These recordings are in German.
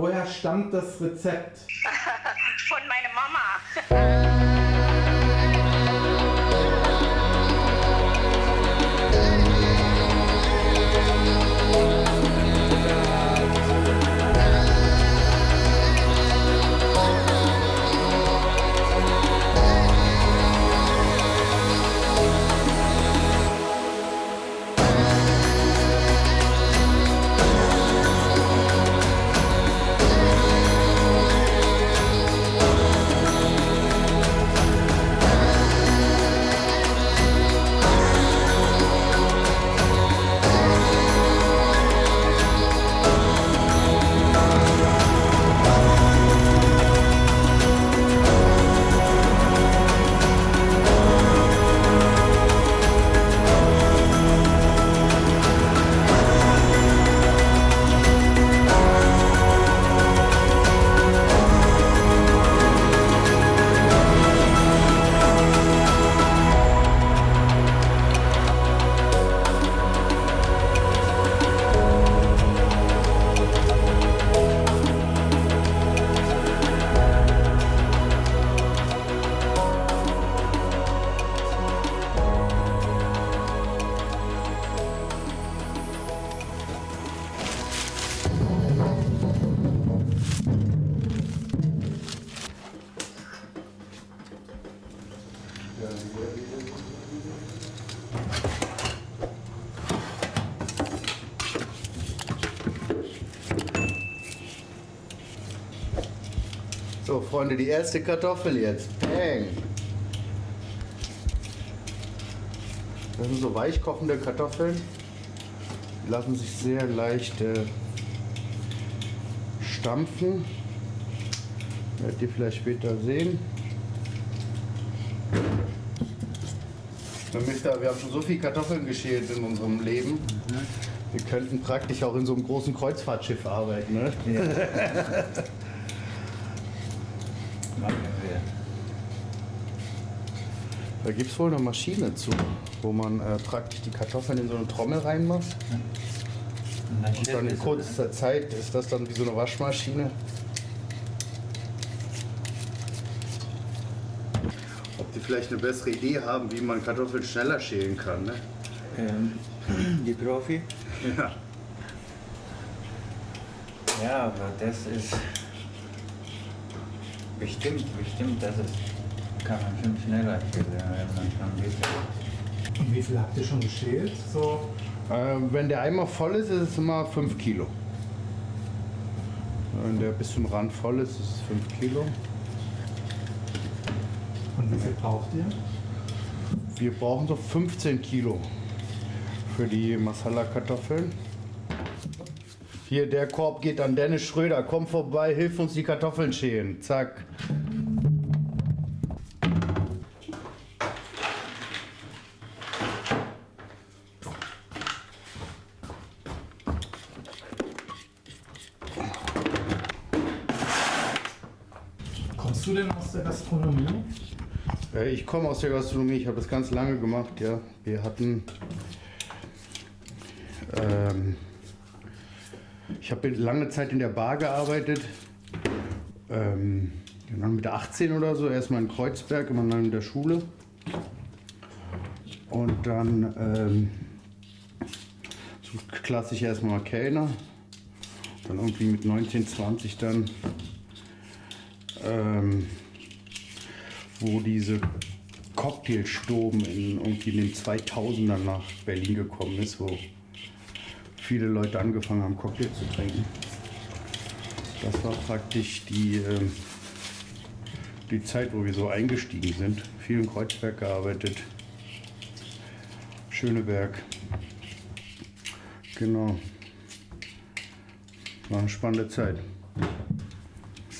Woher stammt das Rezept? Von meiner Mama. So, Freunde, die erste Kartoffel jetzt. Bang! Das sind so weich kochende Kartoffeln. Die lassen sich sehr leicht stampfen. Werdet ihr vielleicht später sehen. Wir haben schon so viel Kartoffeln geschält in unserem Leben. Wir könnten praktisch auch in so einem großen Kreuzfahrtschiff arbeiten. Ne? Ja. Machen wir. Da gibt es wohl eine Maschine zu, wo man praktisch die Kartoffeln in so eine Trommel reinmacht. Und dann in kurzer Zeit ist das dann wie so eine Waschmaschine. Ob die vielleicht eine bessere Idee haben, wie man Kartoffeln schneller schälen kann, ne? Die Profi? Ja. Ja, aber das ist bestimmt, das ist, kann man schon schneller schälen, wenn man schon wissen. Und wie viel habt ihr schon geschält? So? Wenn der Eimer voll ist, ist es immer 5 Kilo. Wenn der bis zum Rand voll ist, ist es 5 Kilo. Und wie viel braucht ihr? Wir brauchen so 15 Kilo für die Masala-Kartoffeln. Hier, der Korb geht an Dennis Schröder. Komm vorbei, hilf uns die Kartoffeln schälen. Zack. Kommst du denn aus der Gastronomie? Ich komme aus der Gastronomie, ich habe das ganz lange gemacht, ja. Wir hatten... ich habe lange Zeit in der Bar gearbeitet. Dann mit 18 oder so, erstmal in Kreuzberg, immer dann in der Schule. Und dann so klassisch erstmal Kellner. Dann irgendwie mit 19, 20 dann... wo diese Cocktailstoben irgendwie in den 2000ern nach Berlin gekommen ist, wo viele Leute angefangen haben, Cocktail zu trinken. Das war praktisch die Zeit, wo wir so eingestiegen sind. Viel in Kreuzberg gearbeitet, Schöneberg. Genau. War eine spannende Zeit.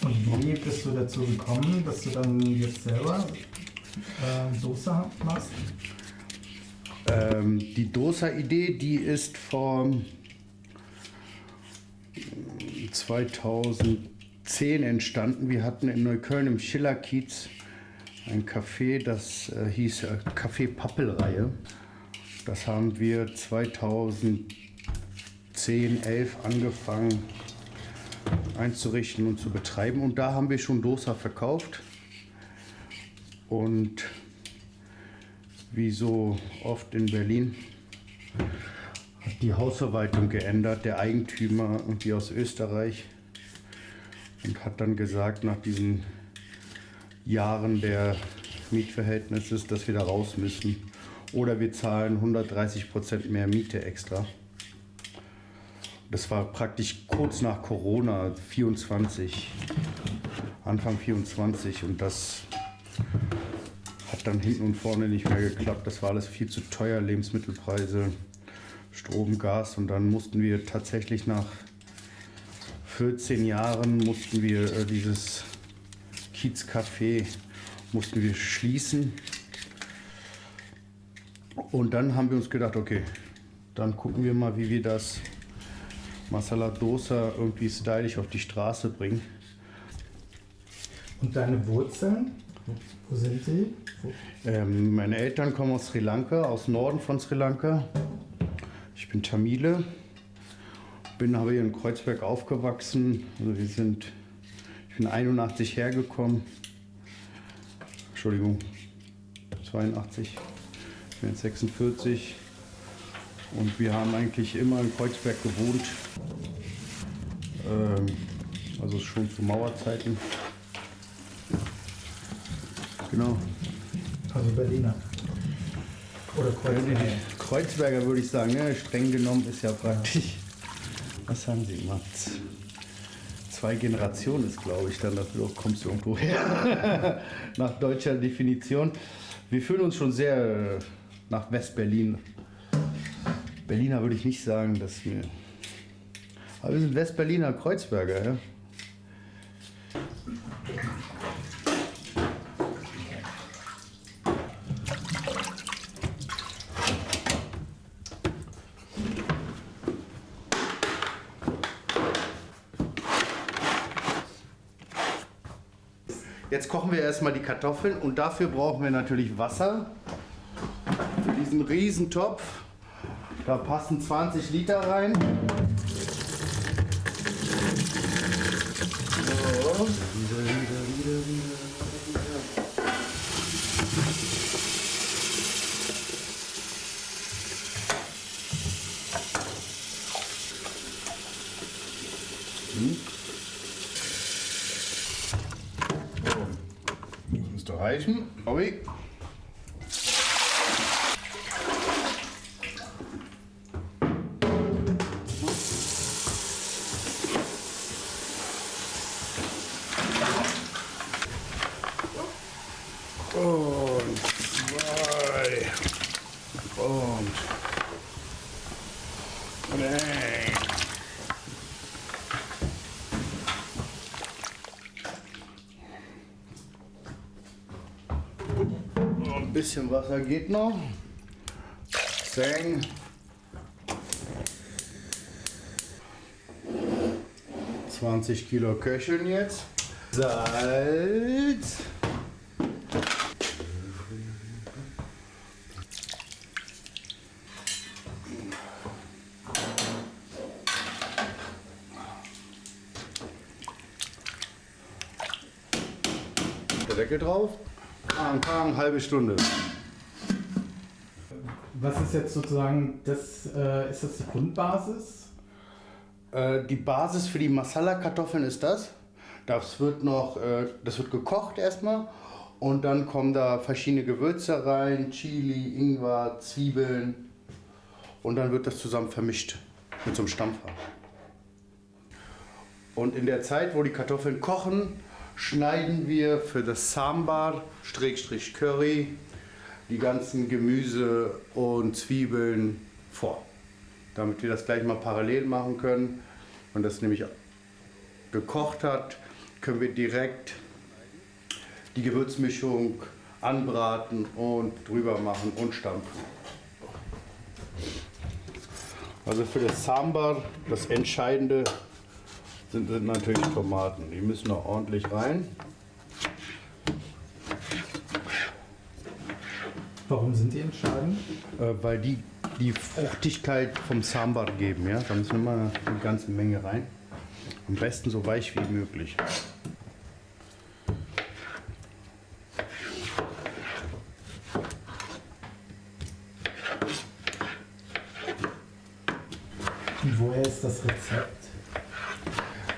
Und wie bist du dazu gekommen, dass du dann jetzt selber Soße machst? Die Dosa-Idee, die ist von 2010 entstanden. Wir hatten in Neukölln im Schillerkiez ein Café, das hieß Café Pappelreihe. Das haben wir 2010, 11 angefangen einzurichten und zu betreiben. Und da haben wir schon Dosa verkauft. Und wie so oft in Berlin hat die Hausverwaltung geändert, der Eigentümer irgendwie aus Österreich, und hat dann gesagt, nach diesen Jahren der Mietverhältnisses, dass wir da raus müssen. Oder wir zahlen 130% mehr Miete extra. Das war praktisch kurz nach Corona, 24, Anfang 24, und das hat dann hinten und vorne nicht mehr geklappt. Das war alles viel zu teuer, Lebensmittelpreise, Strom, Gas, und dann mussten wir tatsächlich nach 14 Jahren mussten wir dieses Kiezcafé mussten wir schließen. Und dann haben wir uns gedacht, okay, dann gucken wir mal, wie wir das Masala Dosa irgendwie stylisch auf die Straße bringen. Und deine Wurzeln, wo sind sie? Meine Eltern kommen aus Sri Lanka, aus Norden von Sri Lanka. Ich bin Tamile, habe hier in Kreuzberg aufgewachsen. Also ich bin 81 hergekommen. Entschuldigung, 82. Ich bin jetzt 46. Und wir haben eigentlich immer in Kreuzberg gewohnt. Also schon zu Mauerzeiten. Genau. Also Berliner. Oder Kreuzberger. Kreuzberger würde ich sagen, ne? Streng genommen ist ja praktisch. Was haben Sie gemacht? 2 Generationen ist, glaube ich, dann dafür kommst du irgendwo her. Nach deutscher Definition. Wir fühlen uns schon sehr nach West-Berlin. Berliner würde ich nicht sagen, dass wir. Aber wir sind West-Berliner Kreuzberger, ja. Jetzt kochen wir erstmal die Kartoffeln und dafür brauchen wir natürlich Wasser. Für diesen Riesentopf. Da passen 20 Liter rein. So. Das müsste reichen. Sorry. Und 2. Und 1. Ein bisschen Wasser geht noch. Zeng. 20 Kilo köcheln jetzt. Salz. Der Deckel drauf. Eine halbe Stunde. Was ist jetzt sozusagen das, ist das die Grundbasis? Die Basis für die Masala-Kartoffeln ist das. Das wird gekocht erstmal und dann kommen da verschiedene Gewürze rein, Chili, Ingwer, Zwiebeln und dann wird das zusammen vermischt mit so einem Stampfer. Und in der Zeit, wo die Kartoffeln kochen, schneiden wir für das Sambar/Curry die ganzen Gemüse und Zwiebeln vor, damit wir das gleich mal parallel machen können. Wenn das nämlich gekocht hat, können wir direkt die Gewürzmischung anbraten und drüber machen und stampfen. Also für das Sambar, das Entscheidende sind natürlich Tomaten. Die müssen noch ordentlich rein. Warum sind die entscheidend? Weil die Fruchtigkeit vom Sambar geben. Ja? Da müssen wir mal eine ganze Menge rein. Am besten so weich wie möglich. Und woher ist das Rezept?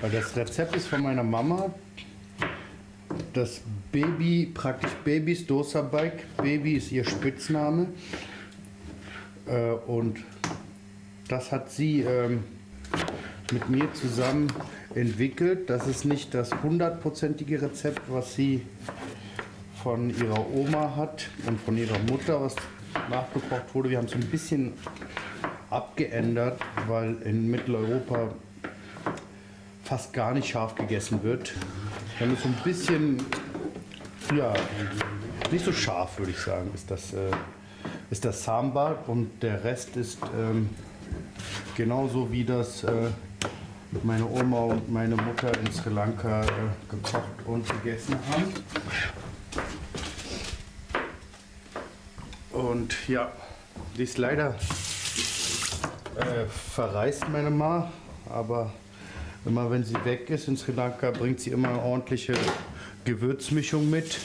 Weil das Rezept ist von meiner Mama. Das Baby, praktisch Babys Dosa Bike. Baby ist ihr Spitzname. Und das hat sie mit mir zusammen entwickelt. Das ist nicht das 100%ige Rezept, was sie von ihrer Oma hat und von ihrer Mutter, was nachgekocht wurde. Wir haben es ein bisschen abgeändert, weil in Mitteleuropa fast gar nicht scharf gegessen wird. Wir haben es so ein bisschen, ja, nicht so scharf, würde ich sagen, ist das Sambar, und der Rest ist genauso wie das meine Oma und meine Mutter in Sri Lanka gekocht und gegessen haben. Und ja, die ist leider verreist, meine Ma, aber immer wenn sie weg ist in Sri Lanka, bringt sie immer eine ordentliche Gewürzmischung mit.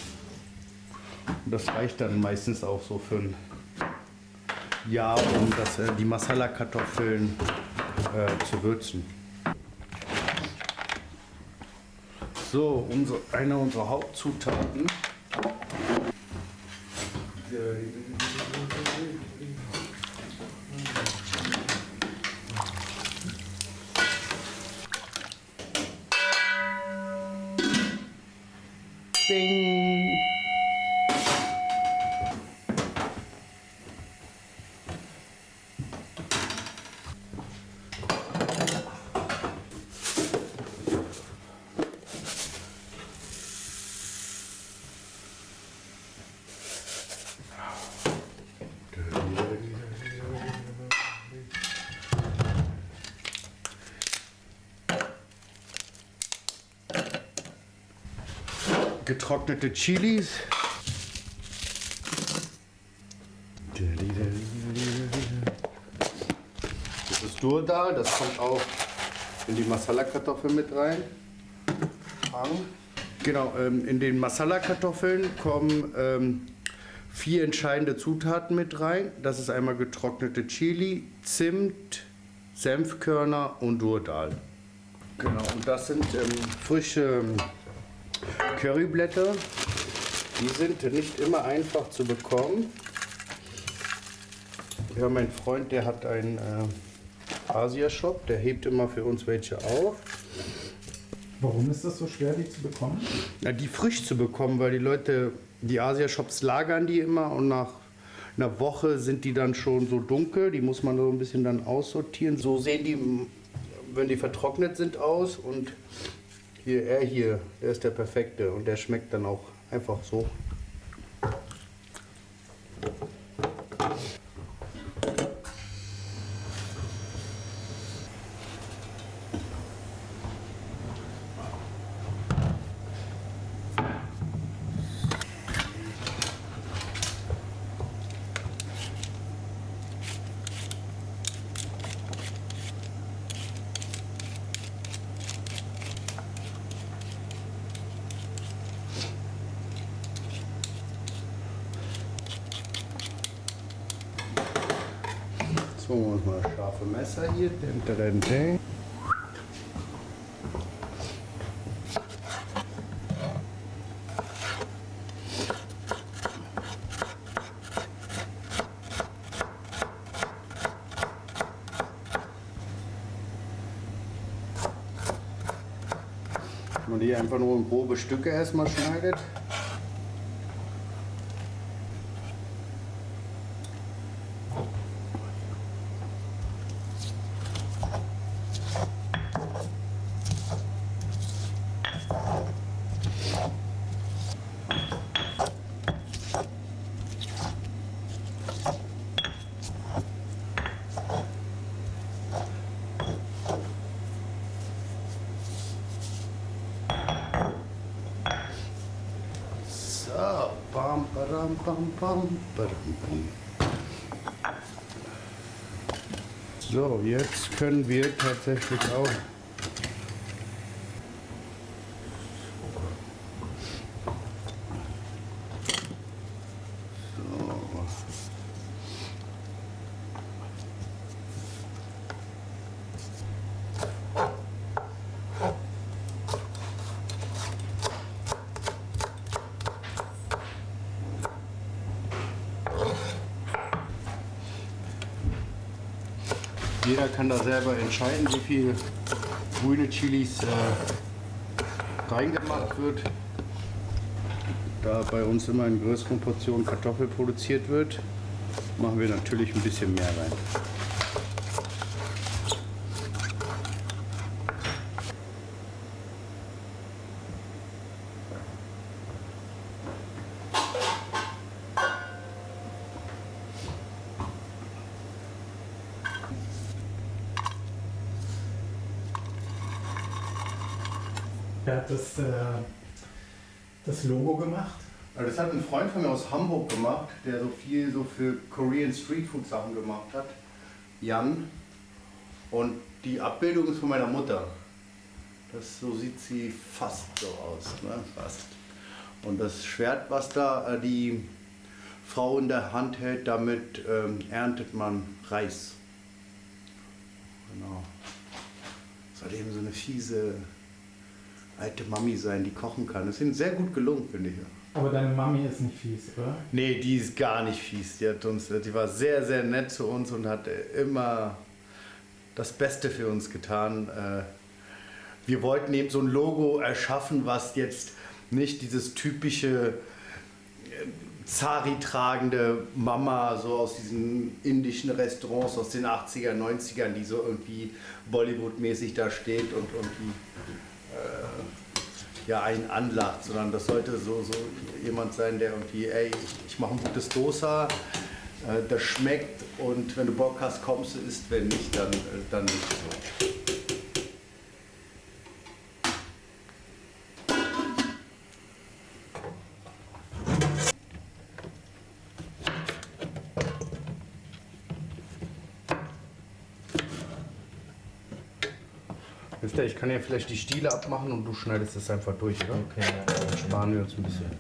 Und das reicht dann meistens auch so für ein Jahr, um die Masala-Kartoffeln zu würzen. So, eine unserer Hauptzutaten. Bing. Getrocknete Chilis. Das ist Durdal, das kommt auch in die Masala-Kartoffeln mit rein. Genau, in den Masala-Kartoffeln kommen 4 entscheidende Zutaten mit rein. Das ist einmal getrocknete Chili, Zimt, Senfkörner und Durdal. Genau, und das sind frische Curryblätter. Die sind nicht immer einfach zu bekommen. Wir haben einen Freund, der hat einen Asia-Shop, der hebt immer für uns welche auf. Warum ist das so schwer, die zu bekommen? Na, die frisch zu bekommen, weil die Leute, die Asia-Shops lagern die immer und nach einer Woche sind die dann schon so dunkel. Die muss man so ein bisschen dann aussortieren. So sehen die, wenn die vertrocknet sind, aus. Und hier, der ist der perfekte und der schmeckt dann auch einfach so. Jetzt holen wir uns mal das scharfe Messer hier. Wenn man die einfach nur in grobe Stücke erstmal schneidet. So, bam, badam, bam, bam, badam, bam. So, jetzt können wir tatsächlich auch Jeder kann da selber entscheiden, wie viel grüne Chilis reingemacht wird. Da bei uns immer in größeren Portionen Kartoffel produziert wird, machen wir natürlich ein bisschen mehr rein. Wer hat das Logo gemacht? Also das hat ein Freund von mir aus Hamburg gemacht, der so viel so für Korean Street Food Sachen gemacht hat. Jan. Und die Abbildung ist von meiner Mutter. So sieht sie fast so aus, ne? Fast. Und das Schwert, was da die Frau in der Hand hält, damit erntet man Reis. Genau. Soll eben so eine fiese alte Mami sein, die kochen kann. Das ist ihnen sehr gut gelungen, finde ich. Aber deine Mami ist nicht fies, oder? Nee, die ist gar nicht fies. Die war sehr, sehr nett zu uns und hat immer das Beste für uns getan. Wir wollten eben so ein Logo erschaffen, was jetzt nicht dieses typische Zari-tragende Mama so aus diesen indischen Restaurants aus den 80er, 90ern, die so irgendwie Bollywood-mäßig da steht und irgendwie ja, einen anlacht, sondern das sollte so jemand sein, der irgendwie, ey, ich mache ein gutes Dosa, das schmeckt und wenn du Bock hast, kommst du, isst, wenn nicht, dann nicht so. Ich kann ja vielleicht die Stiele abmachen und du schneidest es einfach durch, oder? Okay, Dann sparen wir uns ein bisschen.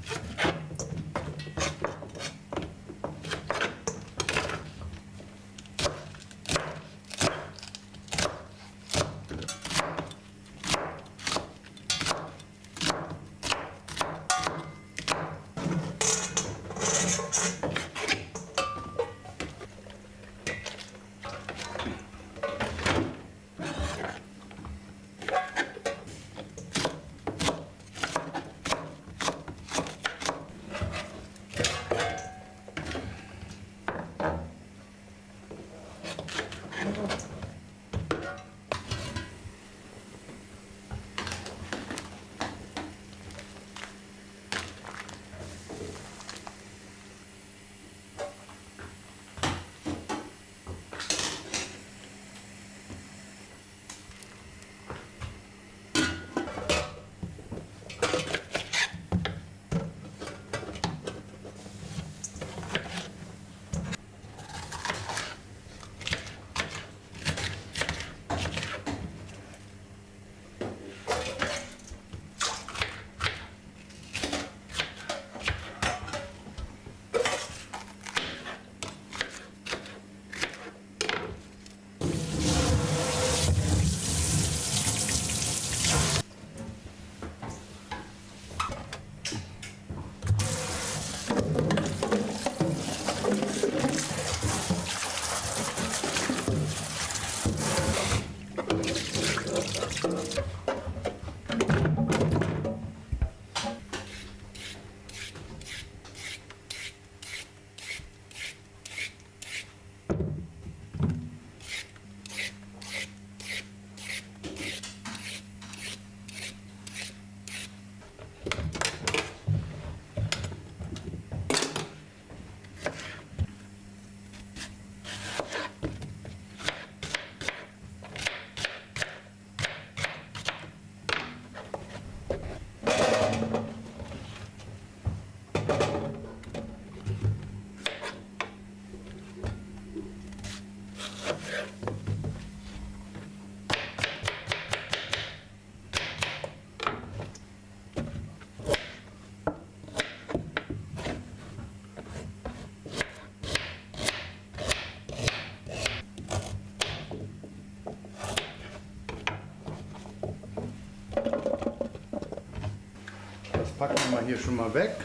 Packen wir mal hier schon mal weg.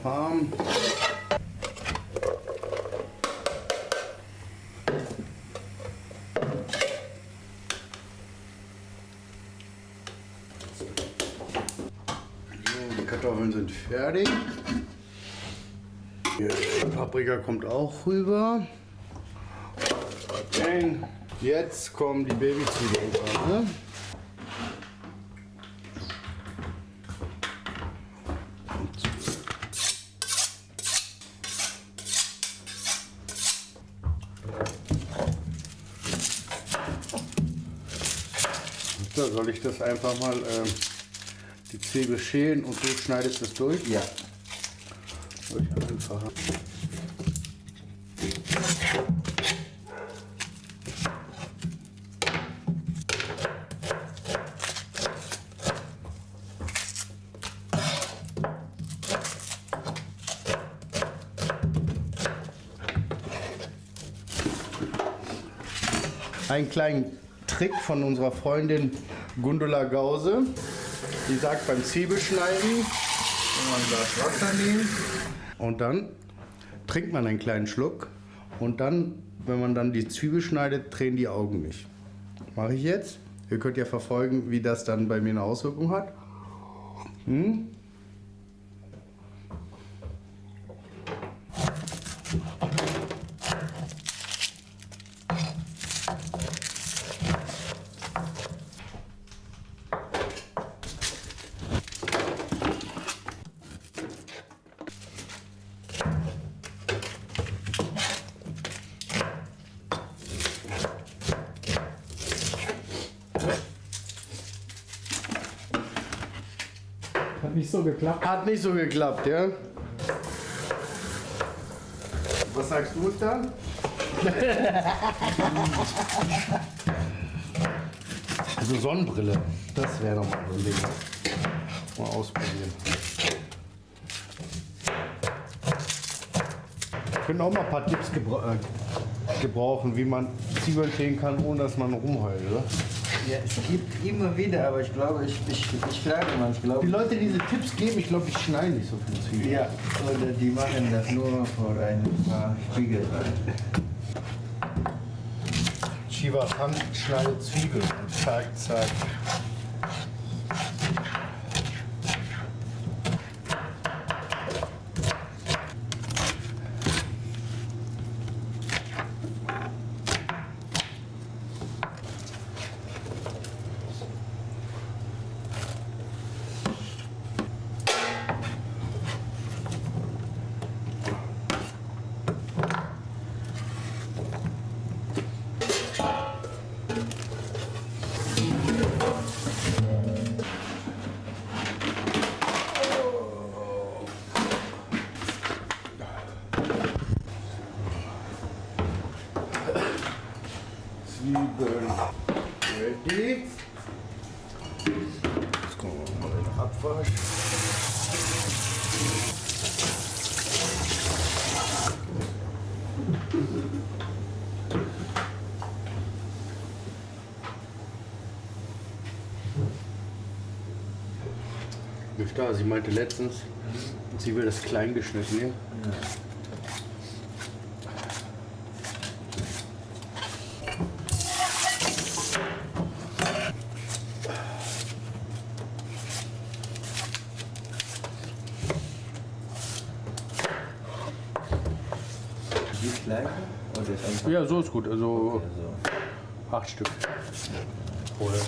Bam. Die Kartoffeln sind fertig. Die Paprika kommt auch rüber. Okay. Jetzt kommen die Babyzwiebeln dran. Ne? So, soll ich das einfach mal die Zwiebel schälen und du schneidest es durch? Ja. Einfacher. Einen kleinen Trick von unserer Freundin Gundula Gause. Die sagt beim Zwiebelschneiden, Wenn man das Wasser nimmt. und dann trinkt man einen kleinen Schluck und dann, wenn man dann die Zwiebel schneidet, drehen die Augen nicht. Mache ich jetzt. Ihr könnt ja verfolgen, wie das dann bei mir eine Auswirkung hat. Hat nicht so geklappt. Hat nicht so geklappt, ja? Was sagst du dann? Also Sonnenbrille, das wäre doch mal so ein Ding. Mal ausprobieren. Ich könnte auch mal ein paar Tipps gebrauchen, wie man Zwiebeln drehen kann, ohne dass man rumheult, oder? Ja, es gibt immer wieder, aber ich glaube, ich frage mal, ich glaube. Die Leute, die diese Tipps geben, ich glaube, ich schneide nicht so viel Zwiebeln. Ja, oder die machen das nur vor ein paar Spiegel. Shivas Hand schneidet Zwiebeln und zack, zack. Zwiebeln ready. Jetzt kommen wir mal in den Abwasch. Nicht da, sie meinte letztens, sie will das klein geschnitten nehmen. Ja. Die gleiche? Oder ist einfach Ja, so ist gut. Also so? 8 Stück. Oder?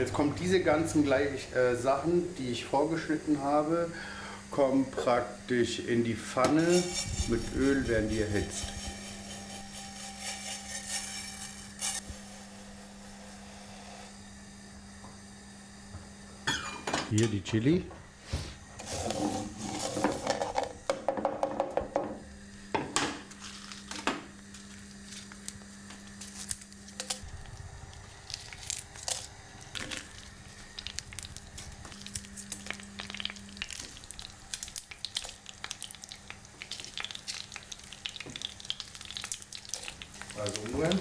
Jetzt kommt diese ganzen Sachen, die ich vorgeschnitten habe, kommen praktisch in die Pfanne. Mit Öl werden die erhitzt. Hier die Chili. Also umrühren.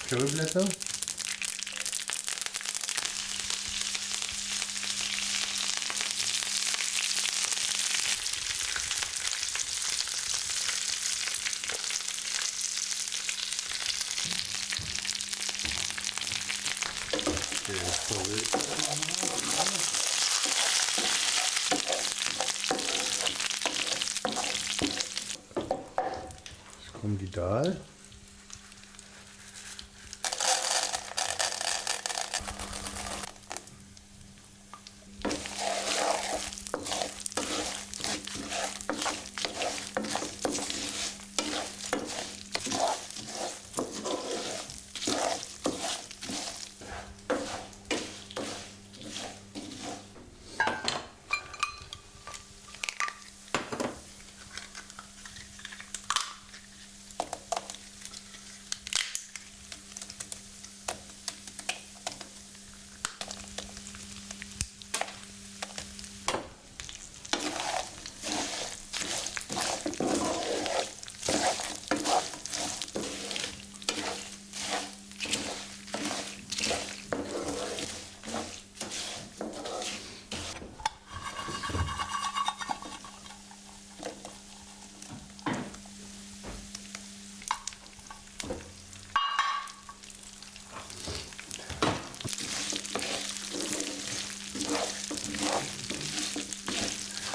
Curryblätter. Jetzt kommen die Dahl.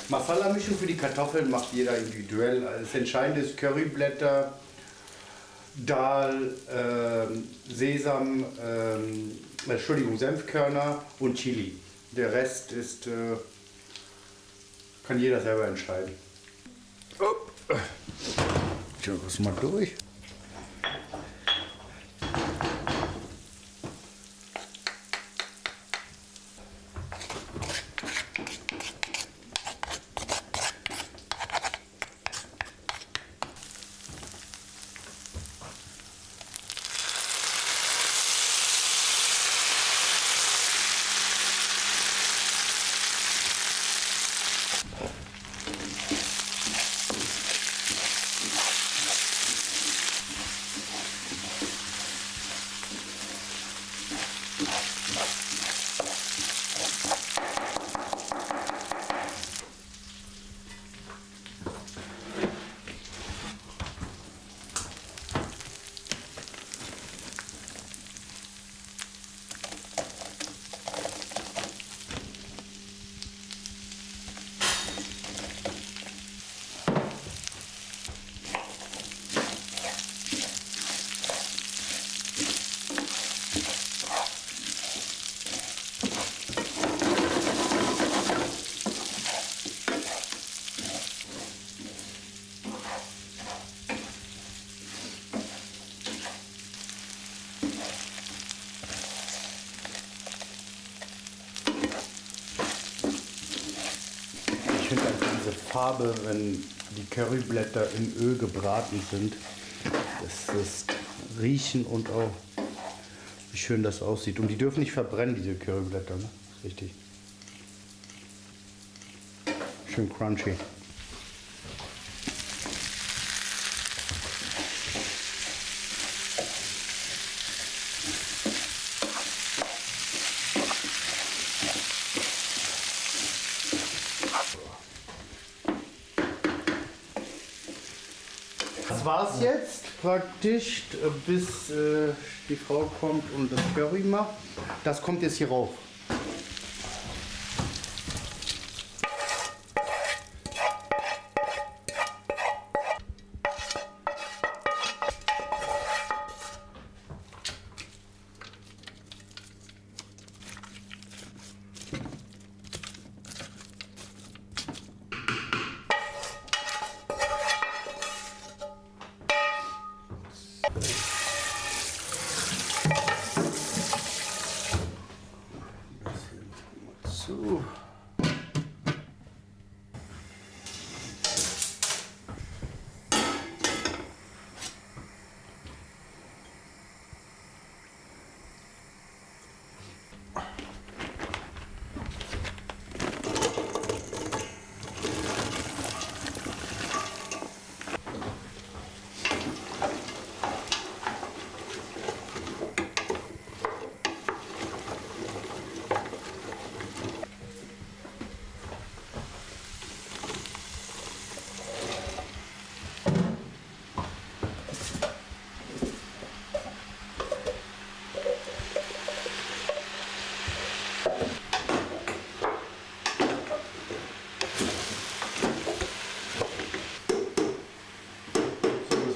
Masala-Mischung für die Kartoffeln macht jeder individuell. Das Entscheidende ist Curryblätter, Dahl, Sesam, Senfkörner und Chili. Der Rest ist, kann jeder selber entscheiden. Oh. Schauen wir es mal durch. Ich finde einfach diese Farbe, wenn die Curryblätter im Öl gebraten sind, das ist riechen und auch wie schön das aussieht. Und die dürfen nicht verbrennen, diese Curryblätter, ne? Richtig. Schön crunchy. das war's jetzt praktisch, bis die Frau kommt und das Curry macht. Das kommt jetzt hier rauf. So.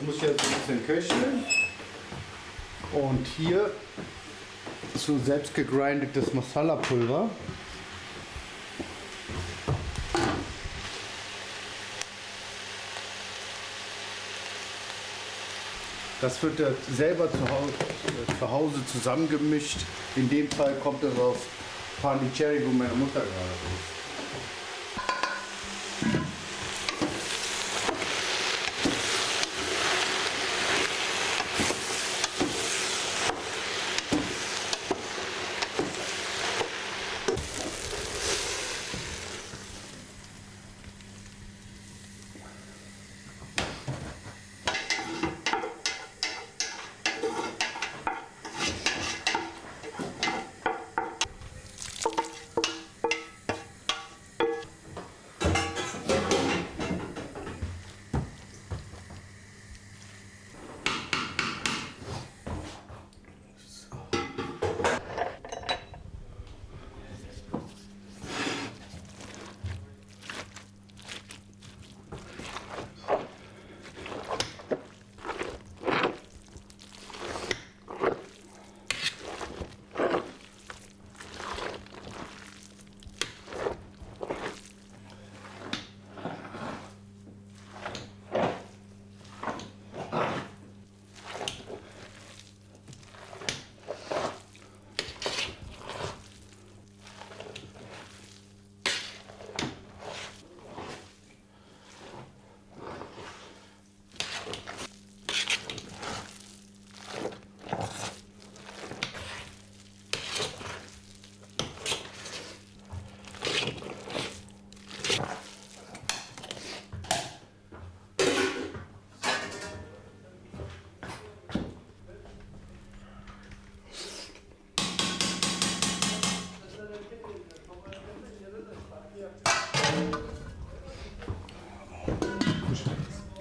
Muss jetzt ein bisschen köcheln und hier so selbst gegrindetes Masala-Pulver. Das wird ja selber zu Hause zusammengemischt. In dem Fall kommt es aus Pondicherry, wo meine Mutter gerade ist.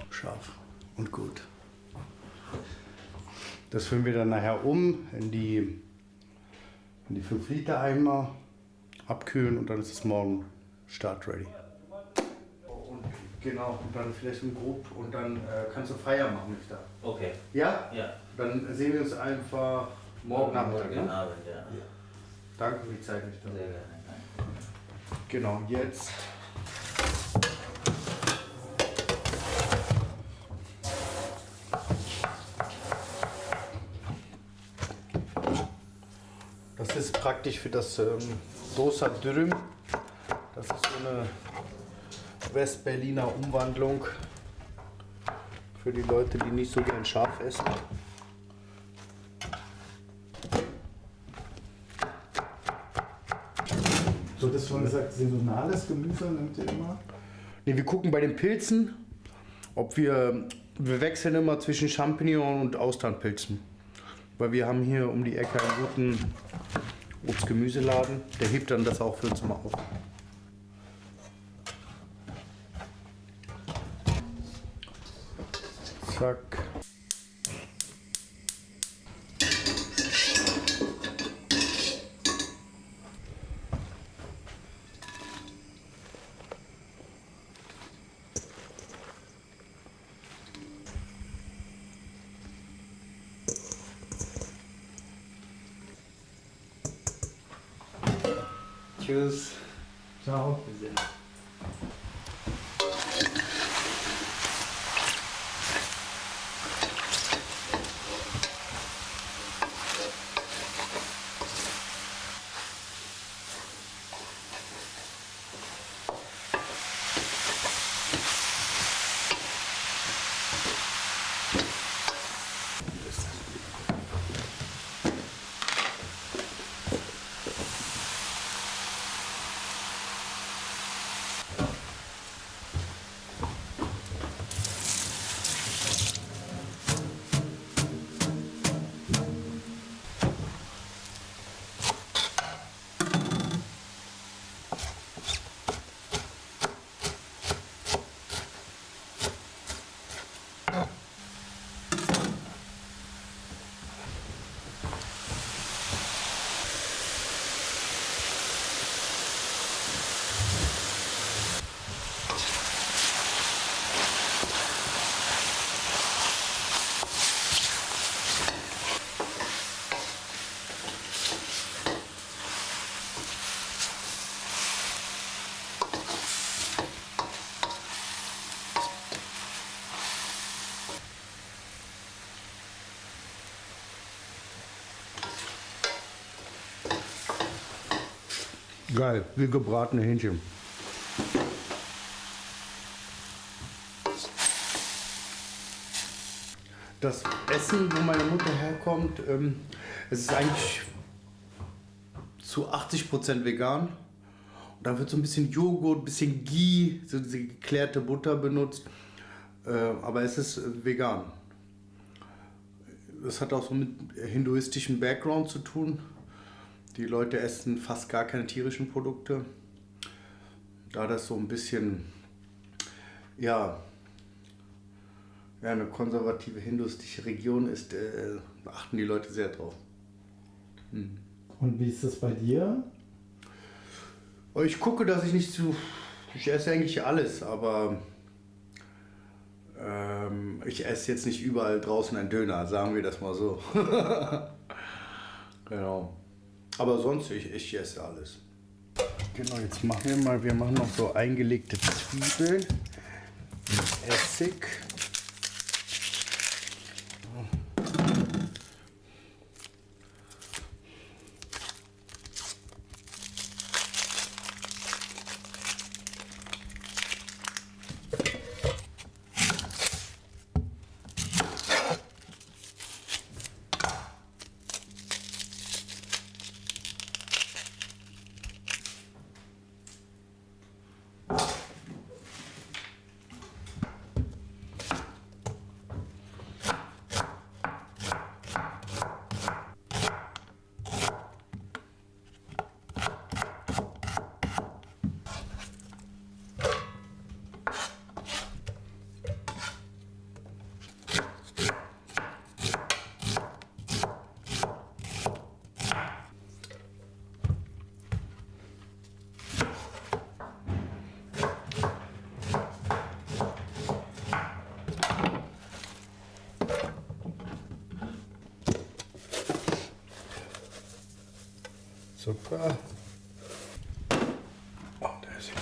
Scharf und gut. Das füllen wir dann nachher um in die 5 Liter Eimer, abkühlen und dann ist es morgen Start ready. Und genau, und dann vielleicht im Grob und dann kannst du Feier machen mit da. Okay. Ja? Ja. Dann sehen wir uns einfach morgen Nachmittag. Morgen Ne? Abend, ja. Danke für die Zeit, nicht da. Sehr gerne. Genau, jetzt. Das ist praktisch für das Dosa Dürüm. Das ist so eine Westberliner Umwandlung für die Leute, die nicht so gern scharf essen. Du hattest schon gesagt, saisonales Gemüse nimmt ihr immer? Nee, wir gucken bei den Pilzen, ob wir wechseln immer zwischen Champignon und Austernpilzen. Weil wir haben hier um die Ecke einen guten Obst-Gemüseladen, der hebt dann das auch für uns mal auf. Zack. Tschüss. Ciao. Geil, wie gebratene Hähnchen. Das Essen, wo meine Mutter herkommt, es ist eigentlich zu 80% vegan. Und da wird so ein bisschen Joghurt, ein bisschen Ghee, so diese geklärte Butter benutzt. Aber es ist vegan. Das hat auch so mit hinduistischem Background zu tun. Die Leute essen fast gar keine tierischen Produkte. Da das so ein bisschen, ja eine konservative hinduistische Region ist, achten die Leute sehr drauf. Und wie ist das bei dir? Ich gucke, dass ich nicht zu... Ich esse eigentlich alles, aber ich esse jetzt nicht überall draußen einen Döner, sagen wir das mal so. Genau. Aber sonst, ich esse alles. Genau, jetzt machen wir machen noch so eingelegte Zwiebeln mit Essig. Zucker. Und Essig.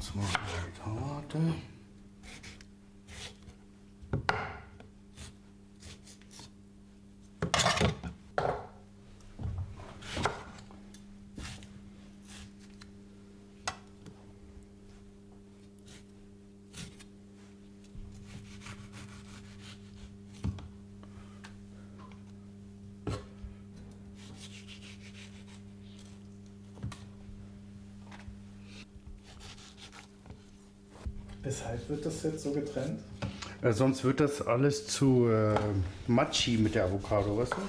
uns mal die Tomate. Weshalb wird das jetzt so getrennt? Sonst wird das alles zu Matschi mit der Avocado, weißt du?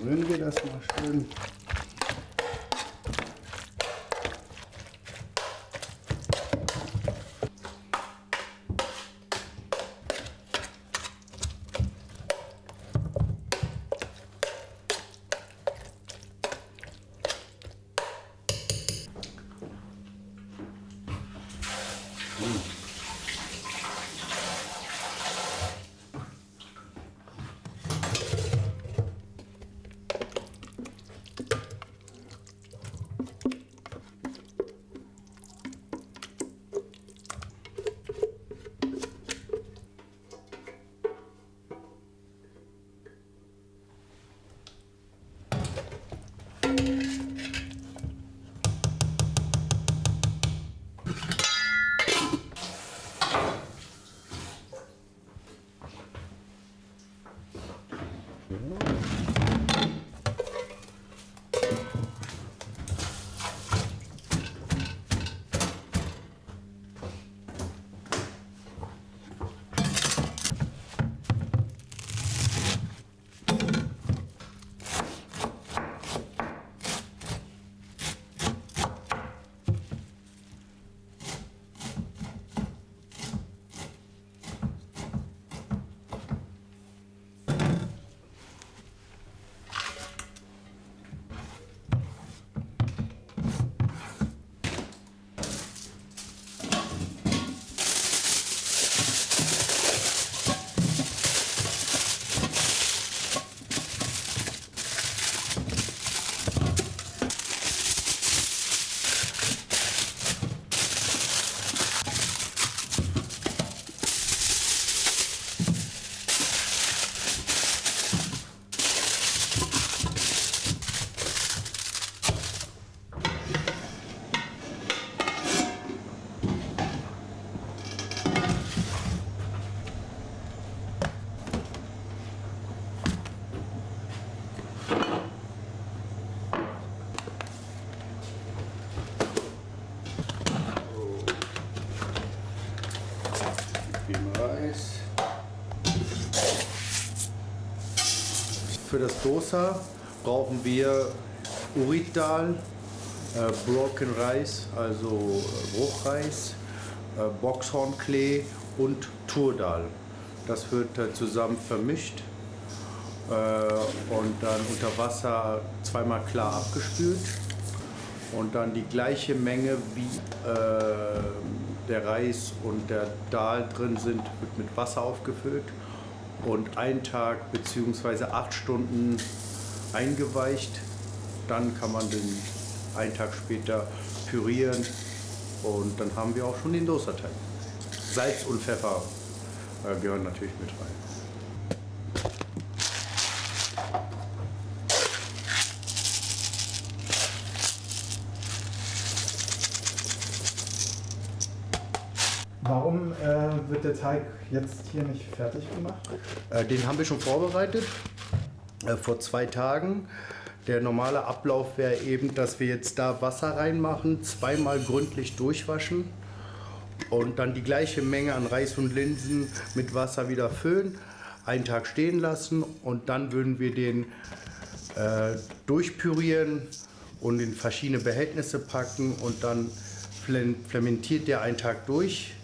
Rühren wir das mal schön. viel Reis. Für das Dosa brauchen wir Urid Dal, Broken Rice, also Bruchreis, Boxhornklee und Tur Dal. Das wird zusammen vermischt und dann unter Wasser zweimal klar abgespült. Und dann die gleiche Menge wie der Reis und der Dal drin sind, wird mit Wasser aufgefüllt und 1 Tag bzw. 8 Stunden eingeweicht. Dann kann man den 1 Tag später pürieren und dann haben wir auch schon den Dosa-Teig. Salz und Pfeffer gehören natürlich mit rein. Warum wird der Teig jetzt hier nicht fertig gemacht? Den haben wir schon vorbereitet, vor 2 Tagen. Der normale Ablauf wäre eben, dass wir jetzt da Wasser reinmachen, zweimal gründlich durchwaschen und dann die gleiche Menge an Reis und Linsen mit Wasser wieder füllen, 1 Tag stehen lassen und dann würden wir den durchpürieren und in verschiedene Behältnisse packen und dann fermentiert der 1 Tag durch.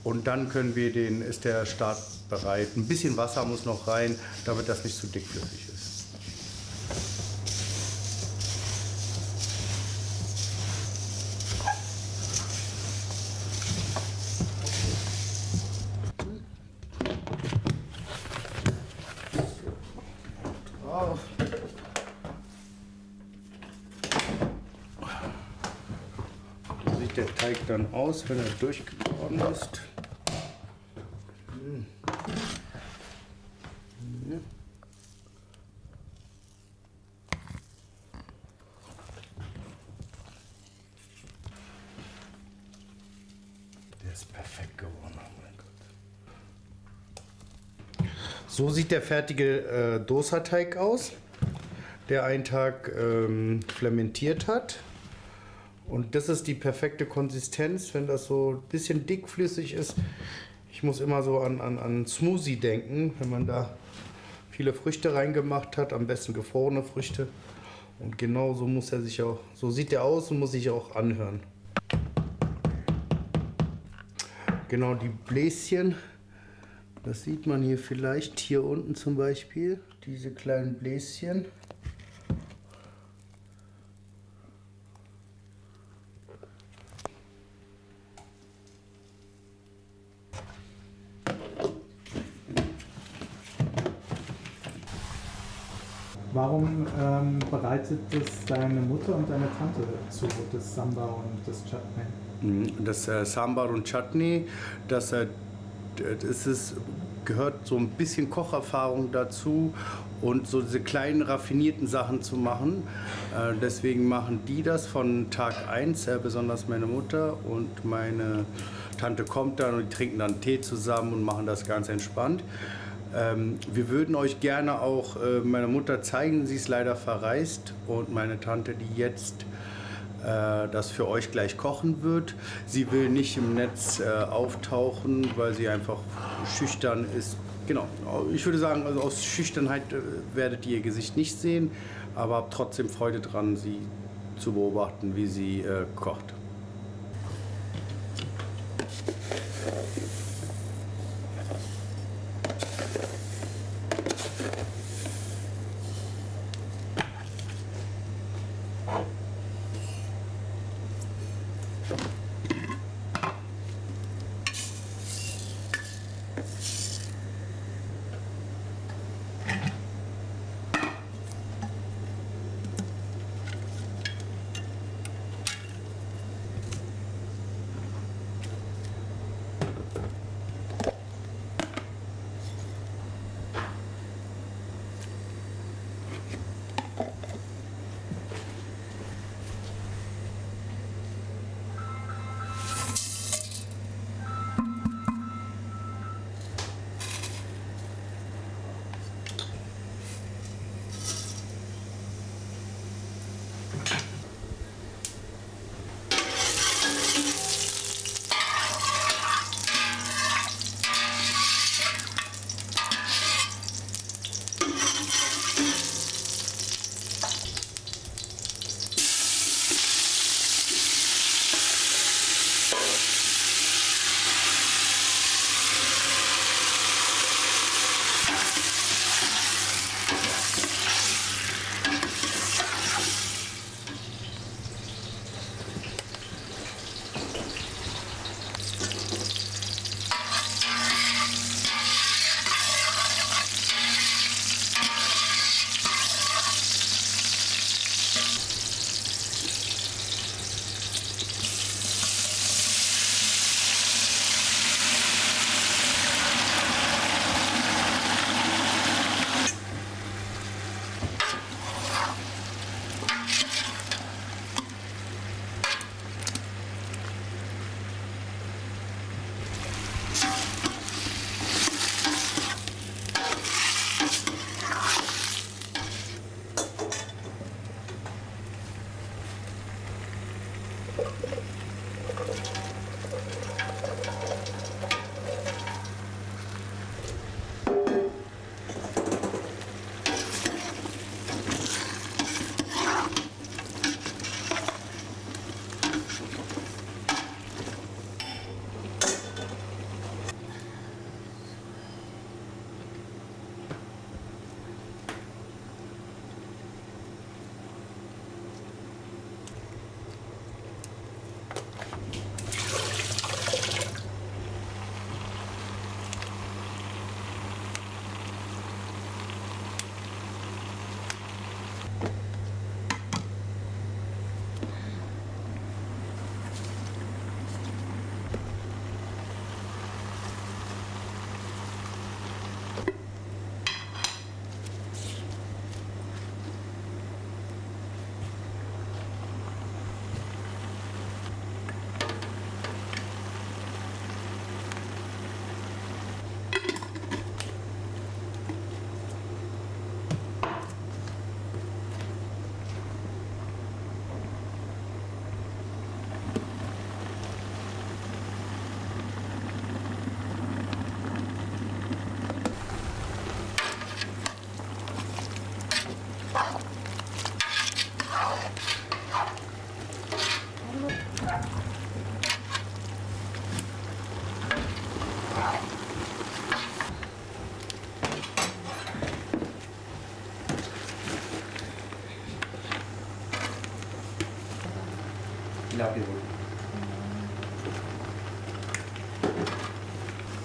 Und dann ist der Start bereit. Ein bisschen Wasser muss noch rein, damit das nicht zu dickflüssig ist. Drauf. So sieht der Teig dann aus, wenn er durchgeworden ist. Der ist perfekt geworden, oh mein Gott. So sieht der fertige Dosa-Teig aus, der 1 Tag fermentiert hat. Und das ist die perfekte Konsistenz, wenn das so ein bisschen dickflüssig ist. Ich muss immer so an Smoothie denken, wenn man da viele Früchte reingemacht hat, am besten gefrorene Früchte. Und genau so muss er sich auch, so sieht er aus und muss sich auch anhören. Genau, die Bläschen, das sieht man hier vielleicht, hier unten zum Beispiel, diese kleinen Bläschen. Warum bereitet es deine Mutter und deine Tante zu, das Sambar und das Chutney? Das Sambar und Chutney, gehört so ein bisschen Kocherfahrung dazu und so diese kleinen raffinierten Sachen zu machen. Deswegen machen die das von Tag 1, besonders meine Mutter, und meine Tante kommt dann und die trinken dann Tee zusammen und machen das ganz entspannt. Wir würden euch gerne auch meine Mutter zeigen, sie ist leider verreist, und meine Tante, die jetzt das für euch gleich kochen wird. Sie will nicht im Netz auftauchen, weil sie einfach schüchtern ist. Genau, ich würde sagen, also aus Schüchternheit werdet ihr ihr Gesicht nicht sehen, aber habt trotzdem Freude dran, sie zu beobachten, wie sie kocht.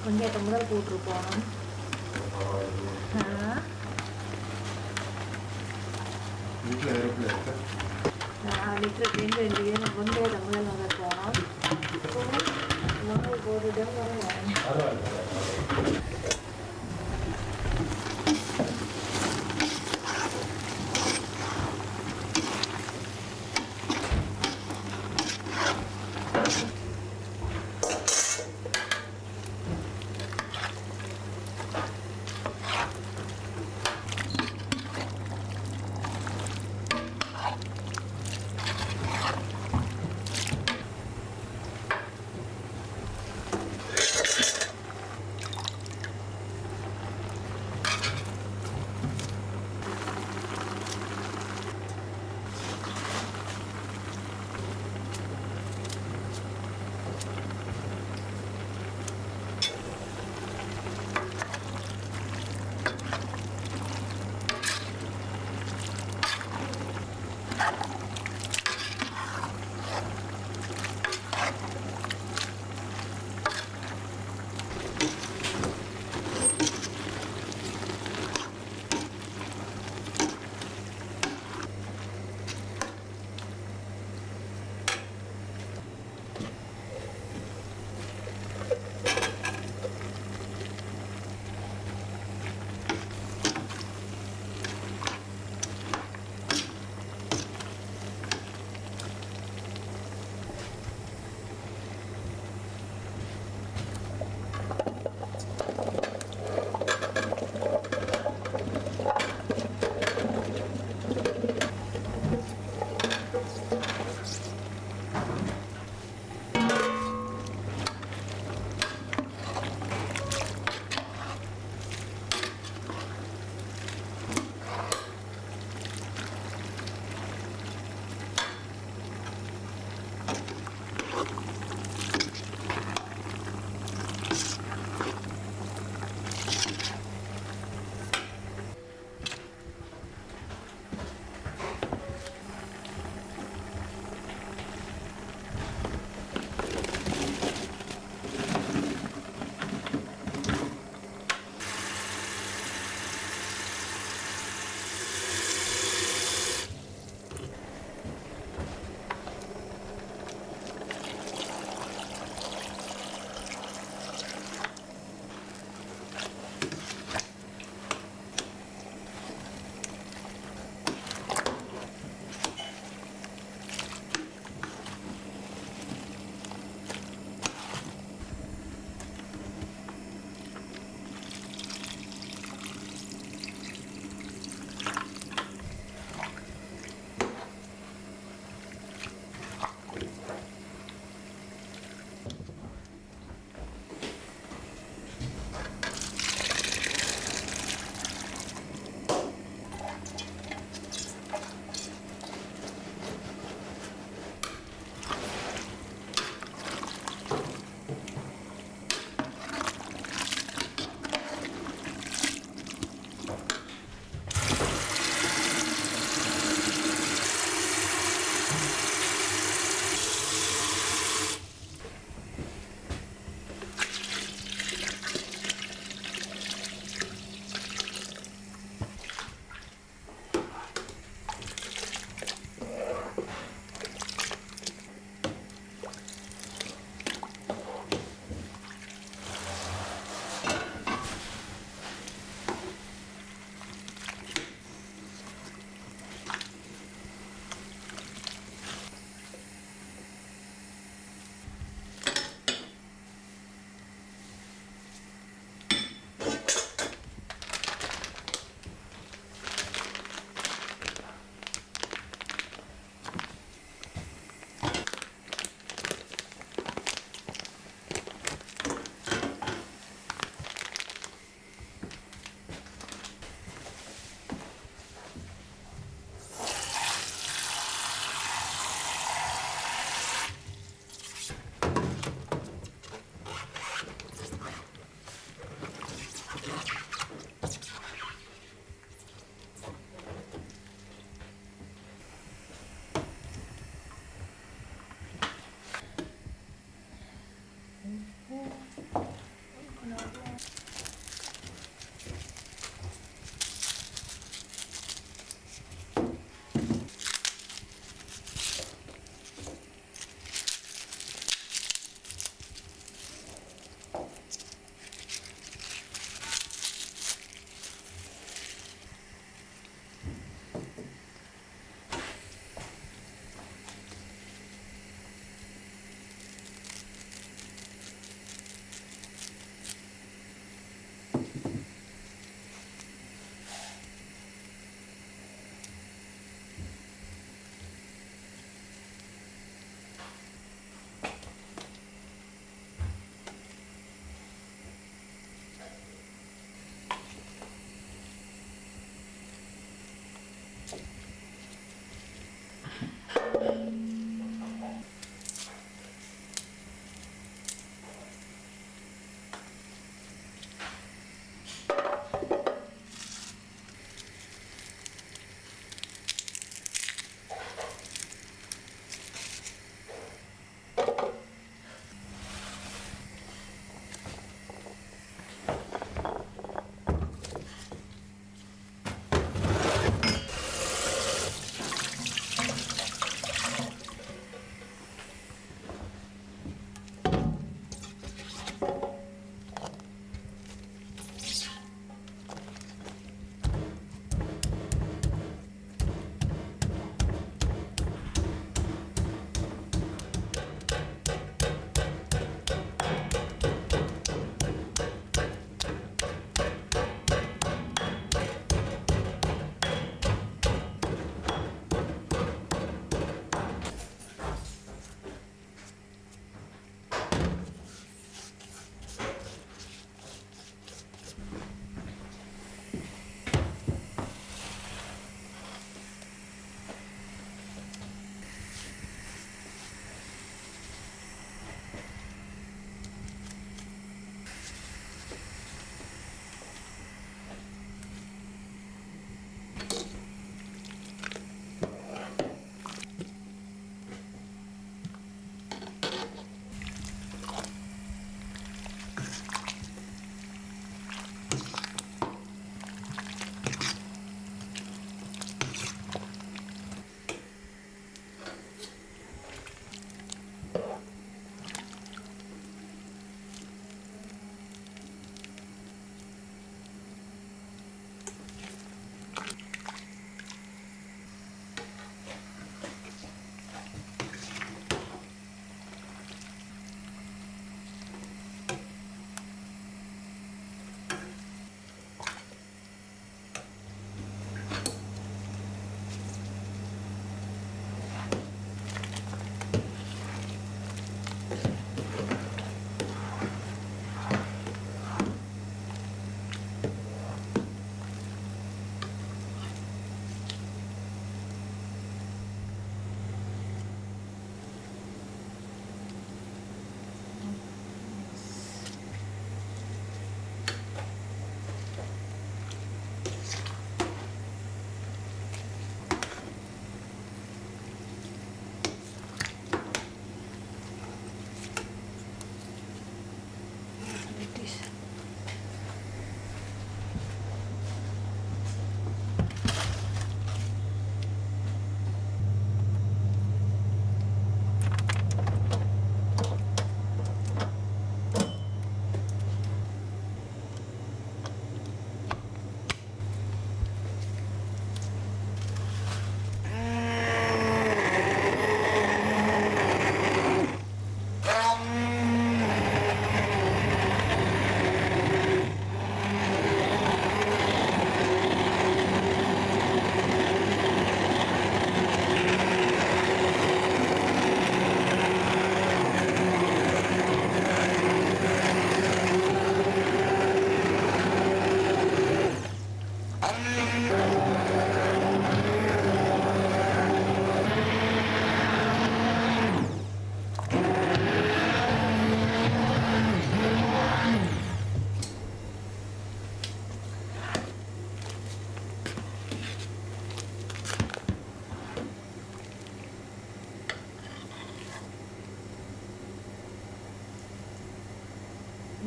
வெங்காயத்தை முதல் போட்டு போகணும். வீட்டில் வேறு இருக்கு. லிட்டருக்கு 2 வெங்காயத்தை முதல் முதல் போகணும். முதல் போட்டுட்டு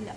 Ja.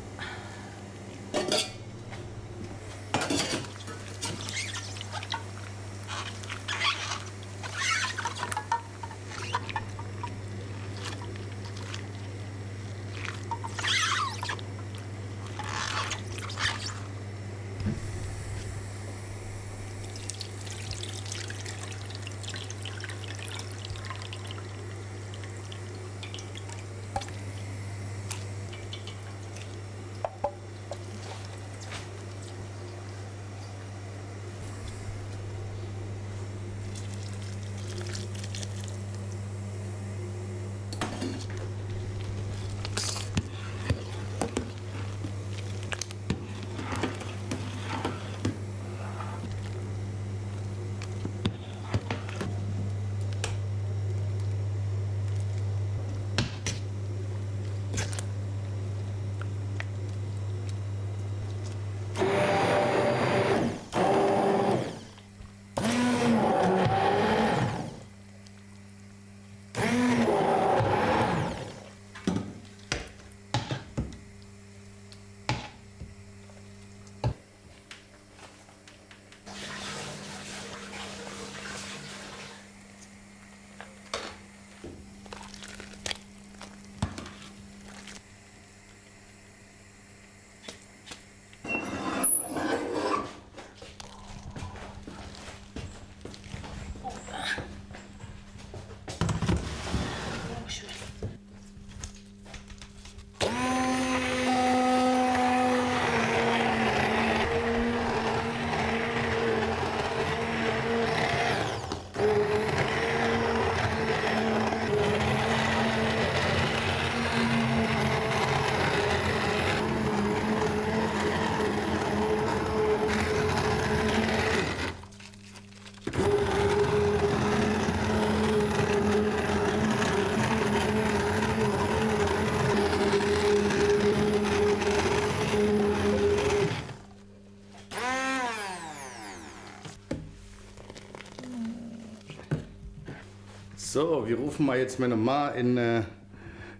So, wir rufen mal jetzt meine Ma in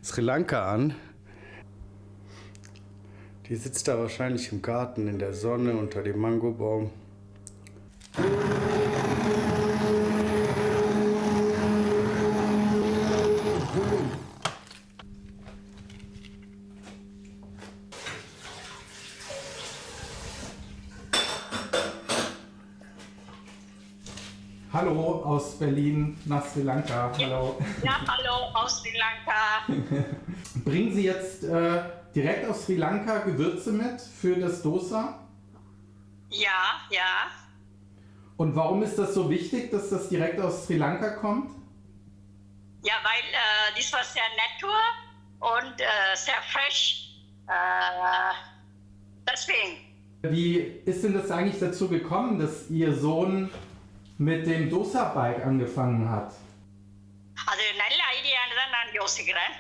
Sri Lanka an. Die sitzt da wahrscheinlich im Garten in der Sonne unter dem Mangobaum. Hallo aus Berlin nach Sri Lanka. Hallo. Ja, hallo aus Sri Lanka. Bringen Sie jetzt direkt aus Sri Lanka Gewürze mit für das Dosa? Ja, ja. Und warum ist das so wichtig, dass das direkt aus Sri Lanka kommt? Ja, weil das war sehr natur und sehr fresh. Deswegen. Wie ist denn das eigentlich dazu gekommen, dass Ihr Sohn mit dem Dosa-Bike angefangen hat? அது நல்ல ஐடியான்னு தான் நான் யோசிக்கிறேன்.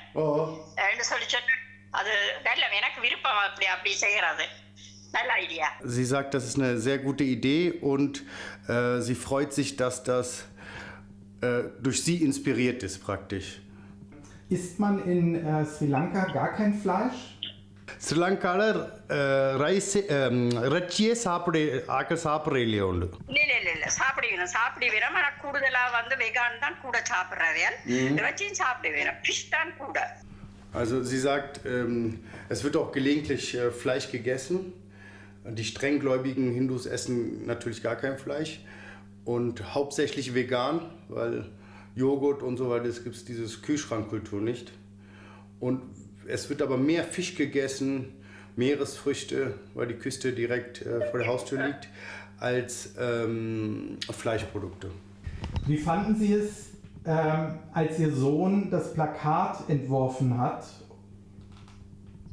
சொல்லி சொன்னேன். அது நல்ல எனக்கு விருப்பம் அப்படி செய்கிறது. நல்ல idea. Sie sagt, das ist eine sehr gute Idee und sie freut sich, dass das durch sie inspiriert ist praktisch. Isst man in Sri Lanka gar kein Fleisch? ஸ்ரீலங்கால ரைஸ் இறைச்சியே ஆக்கள் சாப்பிட்ற இல்லையா உண்டு? இல்ல சாப்பிடுவேன் ஆனா கூடுதலா வெகான் தான் கூட சாப்பிடுறேன். இறைச்சியும் சாப்பிடுவேன். ஃபிஷ் தான் கூட. Also sie sagt, es wird auch gelegentlich Fleisch gegessen. Die strenggläubigen Hindus essen natürlich gar kein Fleisch und hauptsächlich vegan, weil Joghurt und so weiter, es gibt dieses Kühlschrankkultur nicht. Und es wird aber mehr Fisch gegessen, Meeresfrüchte, weil die Küste direkt vor der Haustür liegt, als Fleischprodukte. Wie fanden Sie es, als Ihr Sohn das Plakat entworfen hat,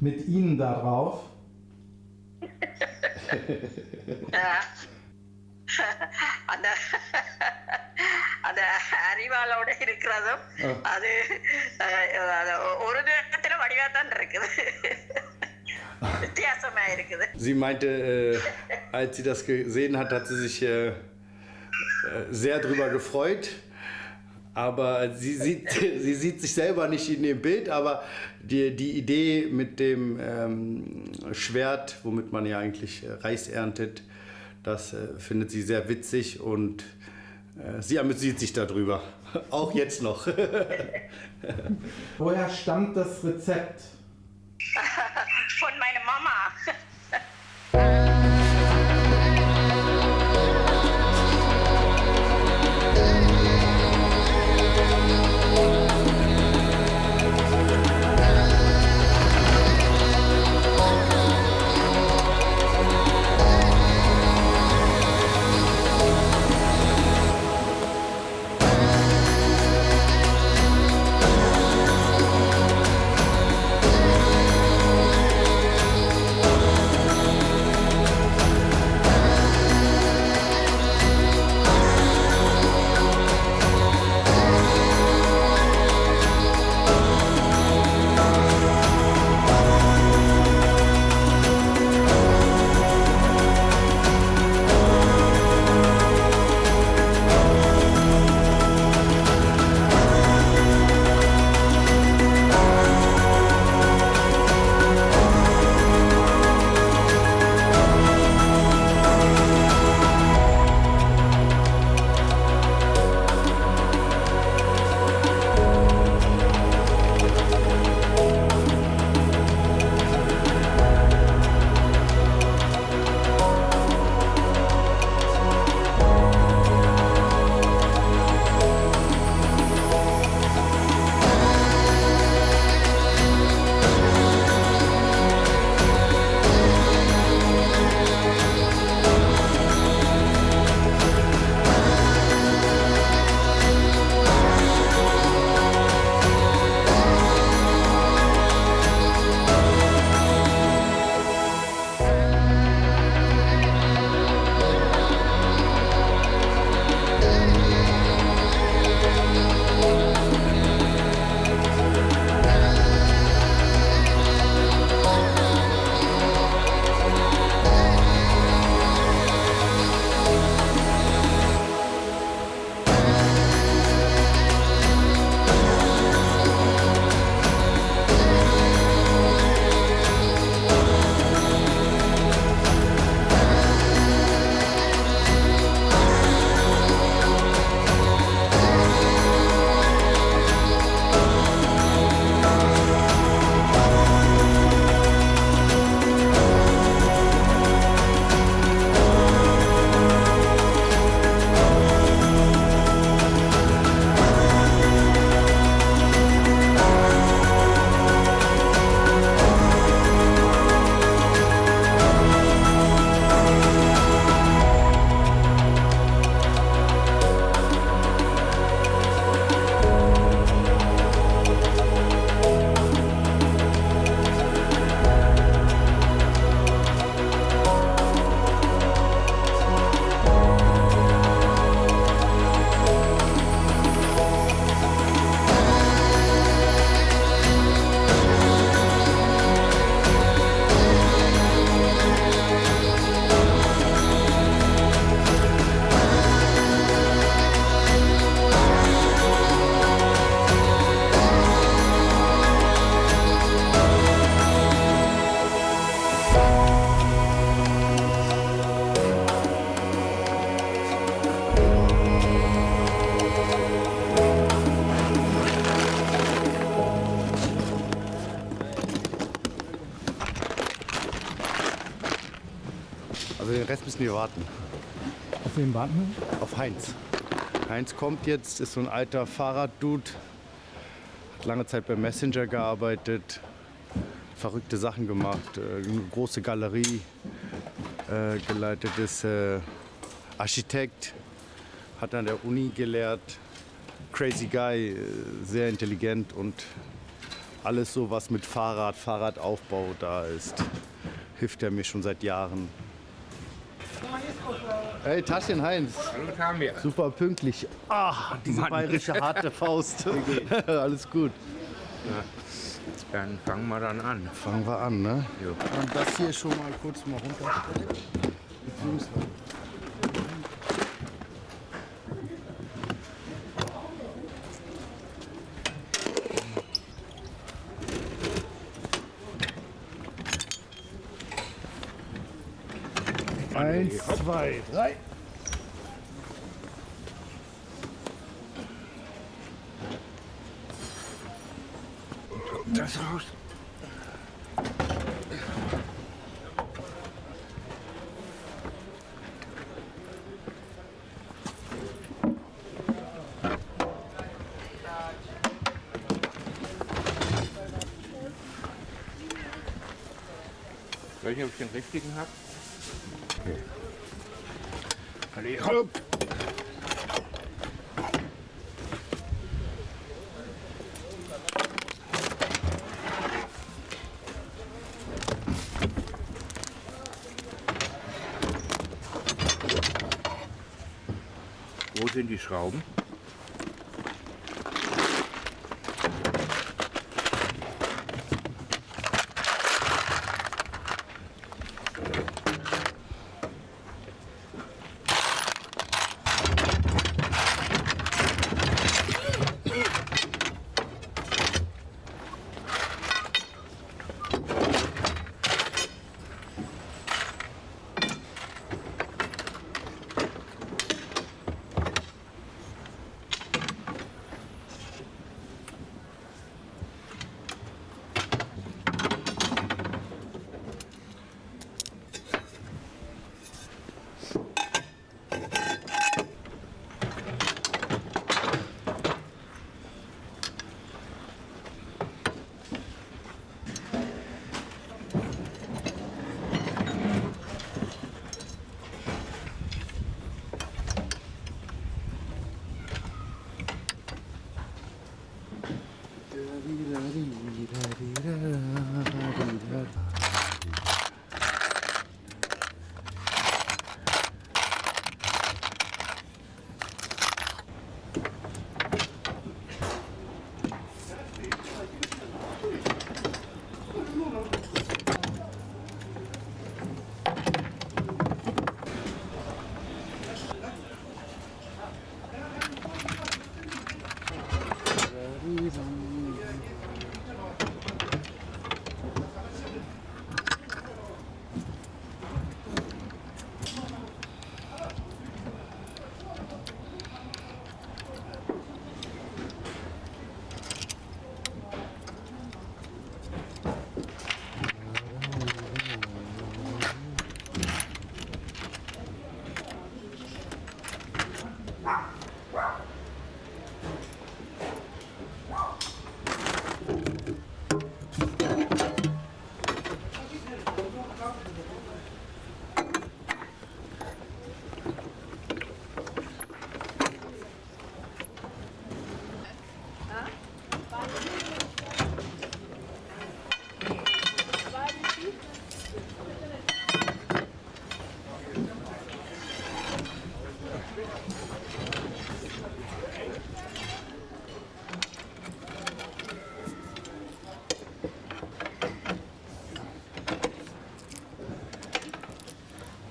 mit Ihnen da drauf? அந்த அறிவாளோட இருக்கிறதும் அது ஒரு நேரத்துல வடிவா தான் இருக்குது. வித்தியாசமா இருக்குது. Sie meinte, als sie das gesehen hat, hat sie sich sehr drüber gefreut. Aber sie sieht sich selber nicht in dem Bild, aber die Idee mit dem Schwert, womit man ja eigentlich Reis erntet, das findet sie sehr witzig und sie amüsiert sich darüber. Auch jetzt noch. Woher stammt das Rezept? Von meiner Mama. Also den Rest müssen wir warten. Auf wen warten wir? Auf Heinz. Heinz kommt jetzt, ist so ein alter Fahrraddude. Hat lange Zeit bei Messenger gearbeitet. Verrückte Sachen gemacht. Eine große Galerie geleitet. Ist Architekt. Hat an der Uni gelehrt. Crazy Guy. Sehr intelligent und alles so, was mit Fahrradaufbau da ist, hilft er mir schon seit Jahren. Hey, Taschen Heinz. Haben wir. Super pünktlich. Ah, diese bayerische harte Faust. Alles gut. Ja. Dann fangen wir dann an. Fangen wir an, ne? Jo. Und das hier schon mal kurz mal runterstellen. 1, 2, 3. Das raus. Weiß nicht, ob ich den richtigen habe. Okay. Allez, hopp! Wo sind die Schrauben?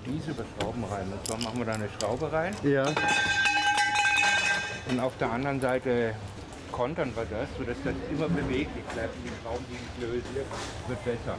Diese Schrauben rein. Und zwar machen wir da eine Schraube rein Ja. und auf der anderen Seite kontern wir das, sodass das immer beweglich bleibt. Die Schrauben, die nicht lösen, wird besser.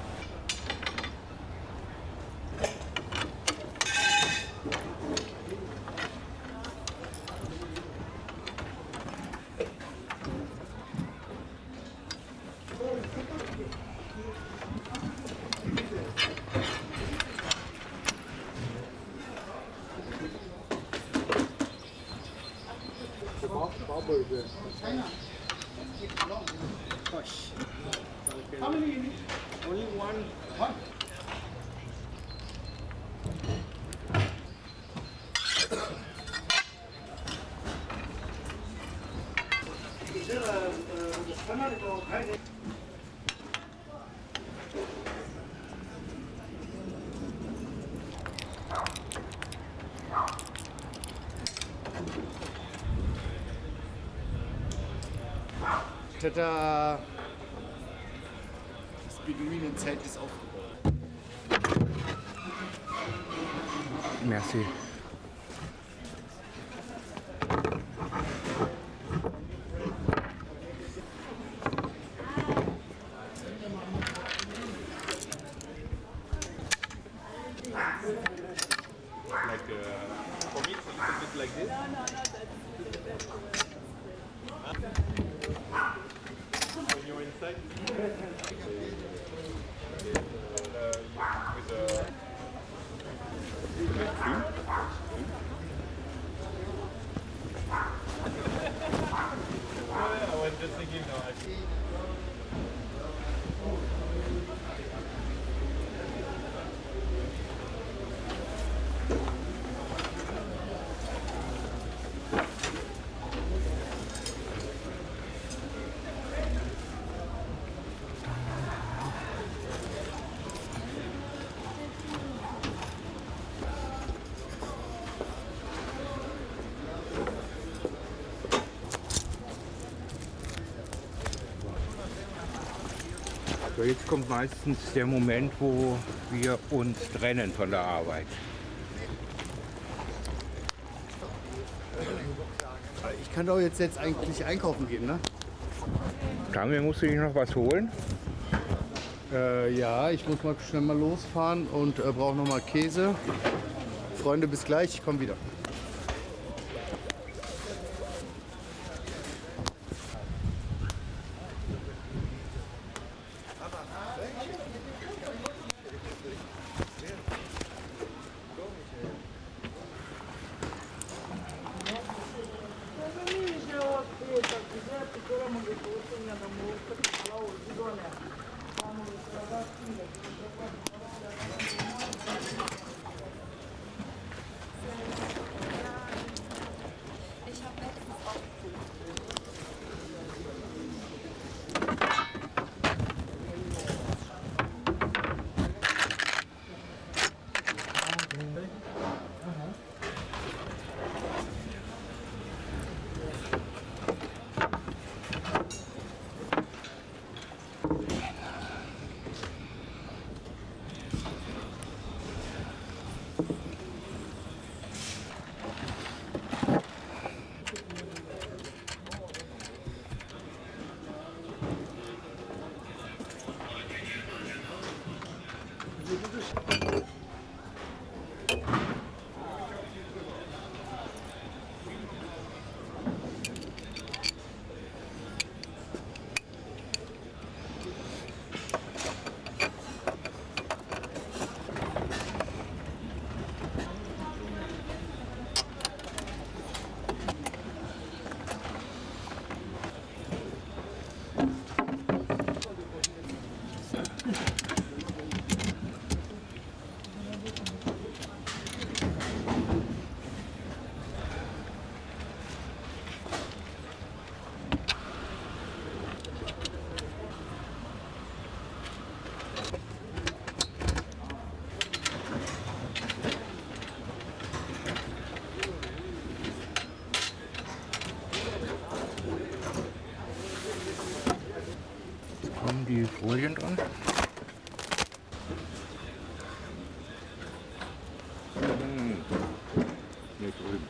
Tada! Das Beduinenzelt ist aufgebaut. Merci. jetzt kommt meistens der Moment, wo wir uns trennen von der Arbeit. Ich kann doch jetzt eigentlich einkaufen gehen, ne? Tamir, musst du dich noch was holen? Ja, ich muss mal schnell mal losfahren und brauche noch mal Käse. Freunde, bis gleich, ich komme wieder. Kommen die Folien dran? Hier drüben.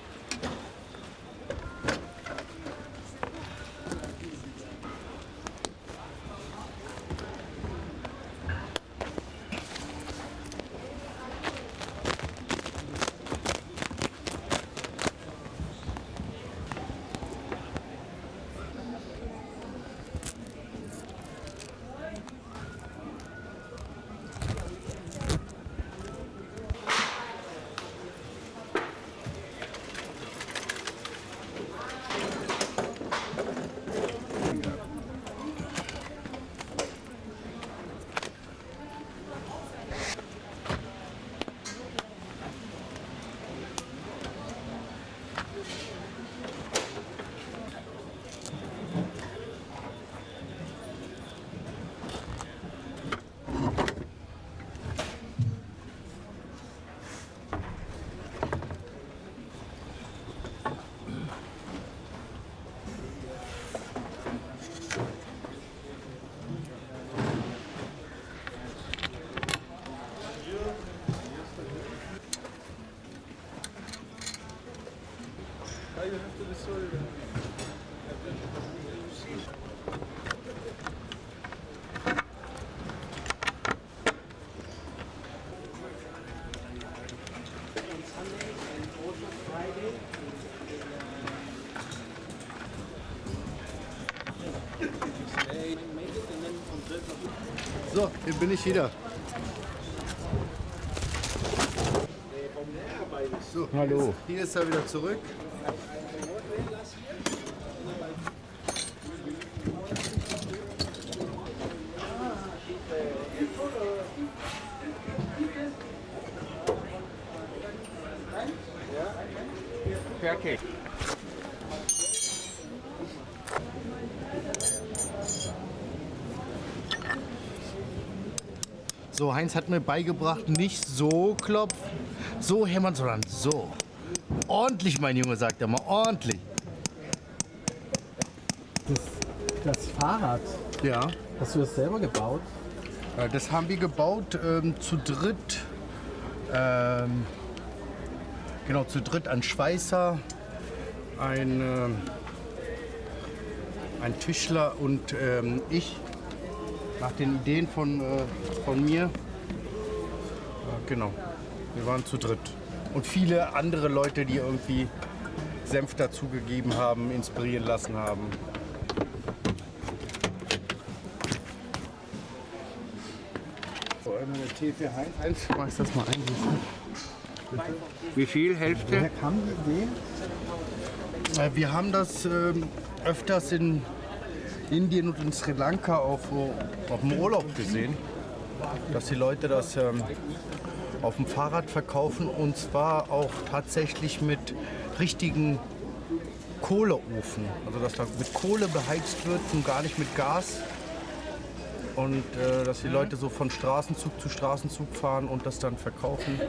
So, hier bin ich wieder. So, Hallo. Hier ist er wieder zurück. Fertig. So, Heinz hat mir beigebracht, nicht so klopfen, so hämmern, sondern so. Ordentlich, mein Junge, sagt er mal, ordentlich. Das Fahrrad, Ja. hast du das selber gebaut? Das haben wir gebaut zu dritt. Genau, zu dritt ein Schweißer, ein Tischler und ich. Nach den Ideen von mir. Genau, wir waren zu dritt. Und viele andere Leute, die irgendwie Senf dazugegeben haben, inspirieren lassen haben. Heinz, mach ich das mal eingießen. Wie viel? Hälfte? Woher kam die Idee? Wir haben das öfters in Indien und in Sri Lanka auf dem Urlaub gesehen, dass die Leute das auf dem Fahrrad verkaufen und zwar auch tatsächlich mit richtigen Kohleofen. Also dass da mit Kohle beheizt wird und gar nicht mit Gas. Und dass die Leute so von Straßenzug zu Straßenzug fahren und das dann verkaufen.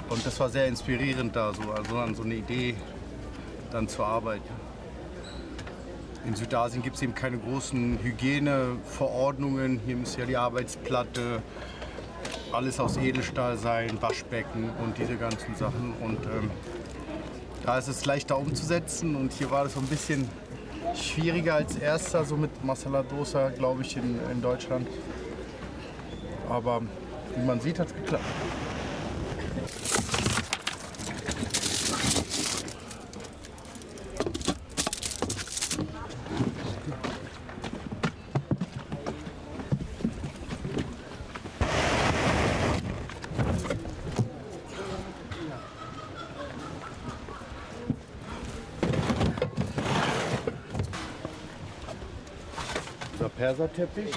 Und das war sehr inspirierend da, also an so eine Idee dann zu arbeiten. In Südasien gibt es eben keine großen Hygieneverordnungen. Hier muss ja die Arbeitsplatte, alles aus Edelstahl sein, Waschbecken und diese ganzen Sachen. Und da ist es leichter umzusetzen und hier war das so ein bisschen schwieriger als erster, so mit Masala Dosa, glaube ich, in Deutschland. Aber wie man sieht, hat es geklappt. Perserteppich.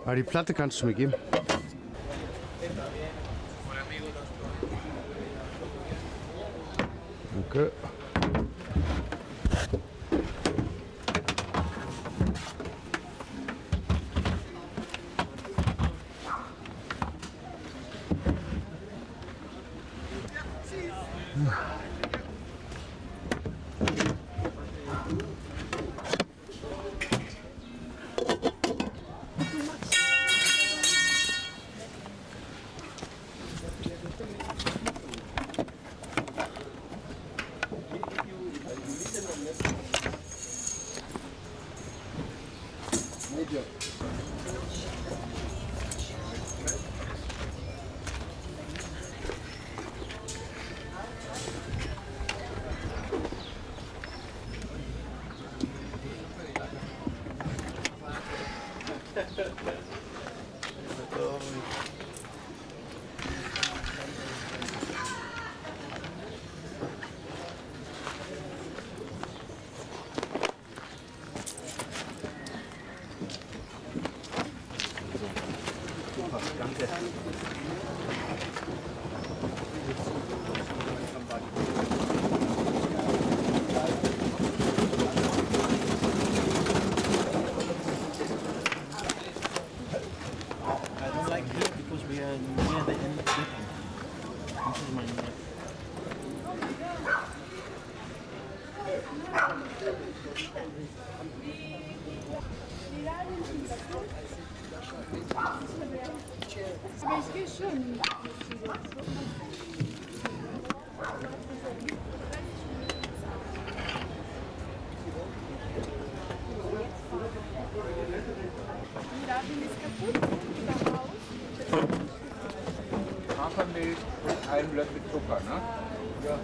Aber die Platte kannst du mir geben. Danke. Hafermilch und einen Löffel Zucker, ne? Ja.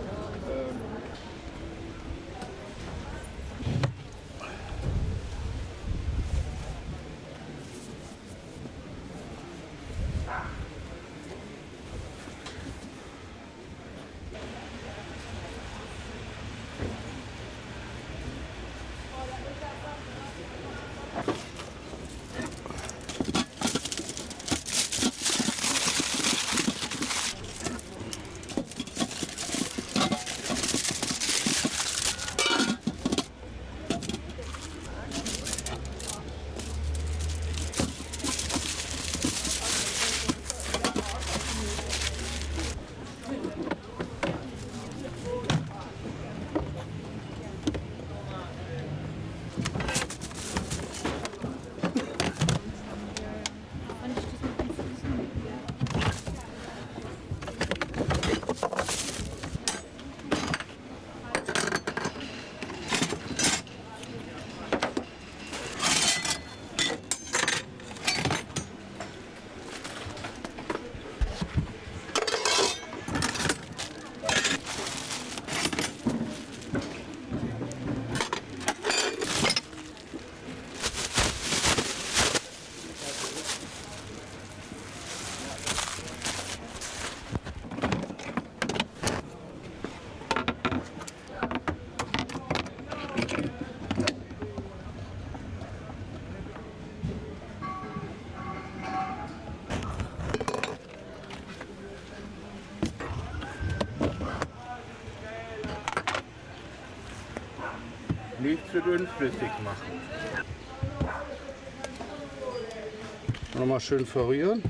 zu dünnflüssig machen. Nochmal schön verrühren.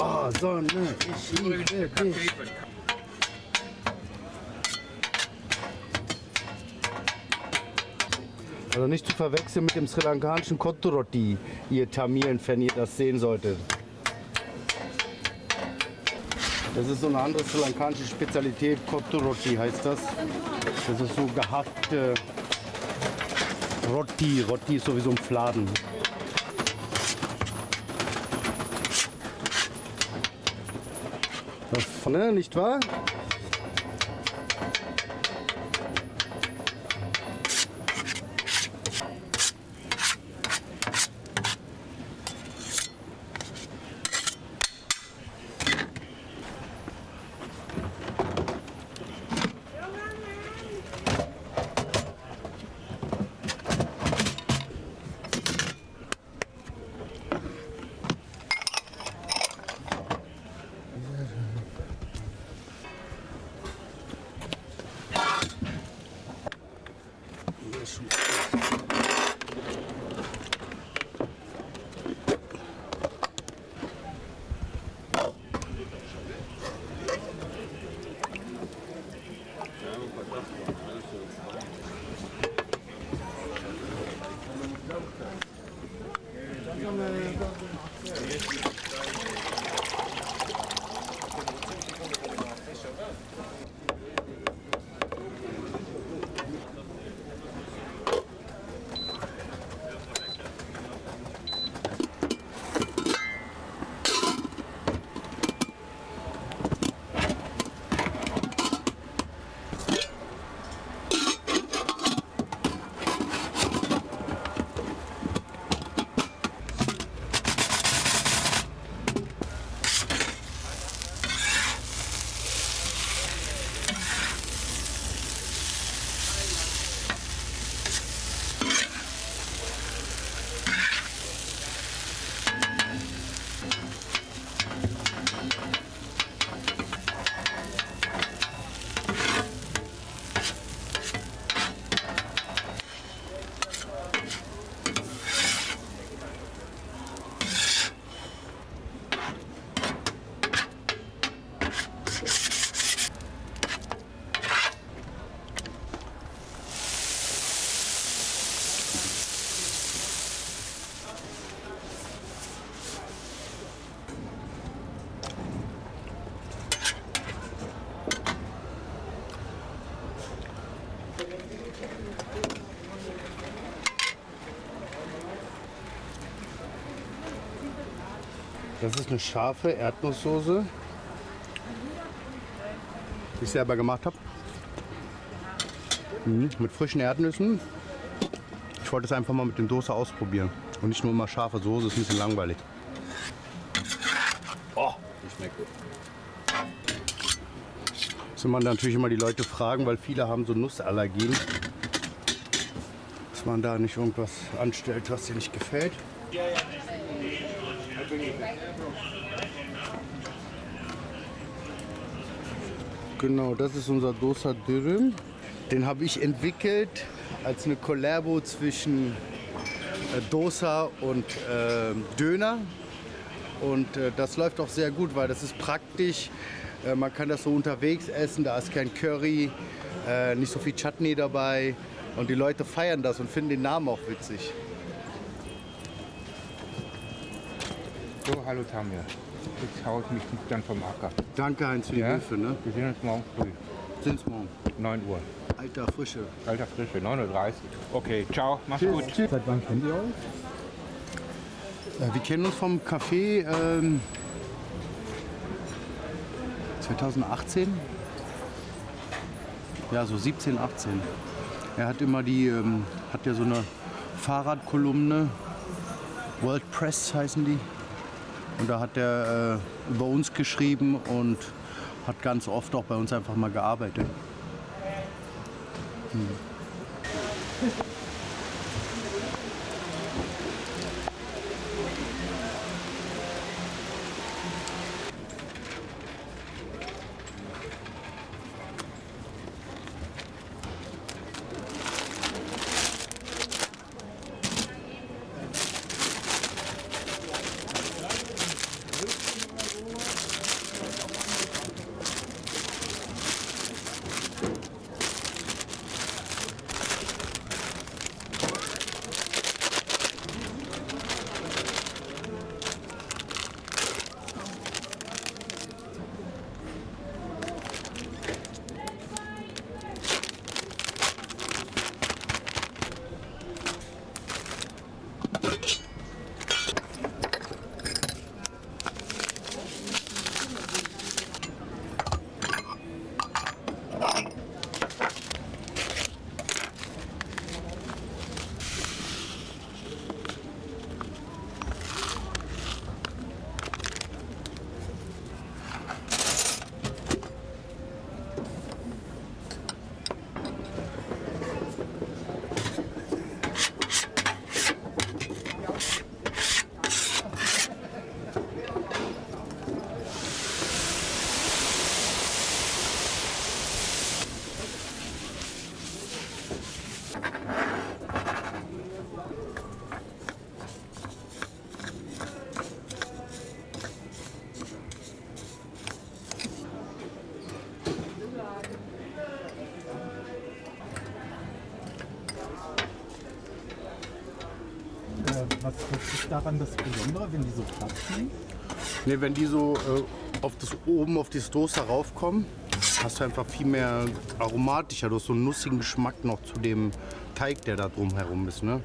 Oh, Sonne, ich liebe dich. Also nicht zu verwechseln mit dem sri lankanischen Kottu Roti, ihr Tamilen, wenn ihr das sehen solltet. Das ist so eine andere sri lankanische Spezialität, Kottu Roti heißt das. Das ist so gehackte Roti. Roti ist sowieso ein Fladen. Ne, nicht wahr? Das ist eine scharfe Erdnusssoße, die ich selber gemacht habe. Mit frischen Erdnüssen. Ich wollte es einfach mal mit dem Dose ausprobieren. Und nicht nur immer scharfe Soße, ist ein bisschen langweilig. Oh, die schmeckt gut. Muss man natürlich immer die Leute fragen, weil viele haben so Nussallergien. Dass man da nicht irgendwas anstellt, was dir nicht gefällt. Genau, das ist unser Dosa Dürüm. Den habe ich entwickelt als eine Kollabo zwischen Dosa und Döner. Und das läuft auch sehr gut, weil das ist praktisch. Man kann das so unterwegs essen, da ist kein Curry, nicht so viel Chutney dabei. Und die Leute feiern das und finden den Namen auch witzig. So, hallo Tamja. Jetzt haue ich mich dann vom Acker. Danke Heinz für die Hilfe. Ne? Wir sehen uns morgen früh. Sind's morgen. 9 Uhr. Alter Frische. Alter Frische, 9:30 Uhr. Okay, ciao, mach's gut. Seit wann kennt ihr euch? Wir kennen uns vom Café 2018. Ja, so 17, 18. Er hat immer hat ja so eine Fahrradkolumne. World Press heißen die. Und da hat er über uns geschrieben und hat ganz oft auch bei uns einfach mal gearbeitet. Was ist daran das Besondere, wenn die so platzen? Ne, wenn die so oben auf das Dosa raufkommen, hast du einfach viel mehr aromatischer. Du hast so einen nussigen Geschmack noch zu dem Teig, der da drumherum ist. Ne?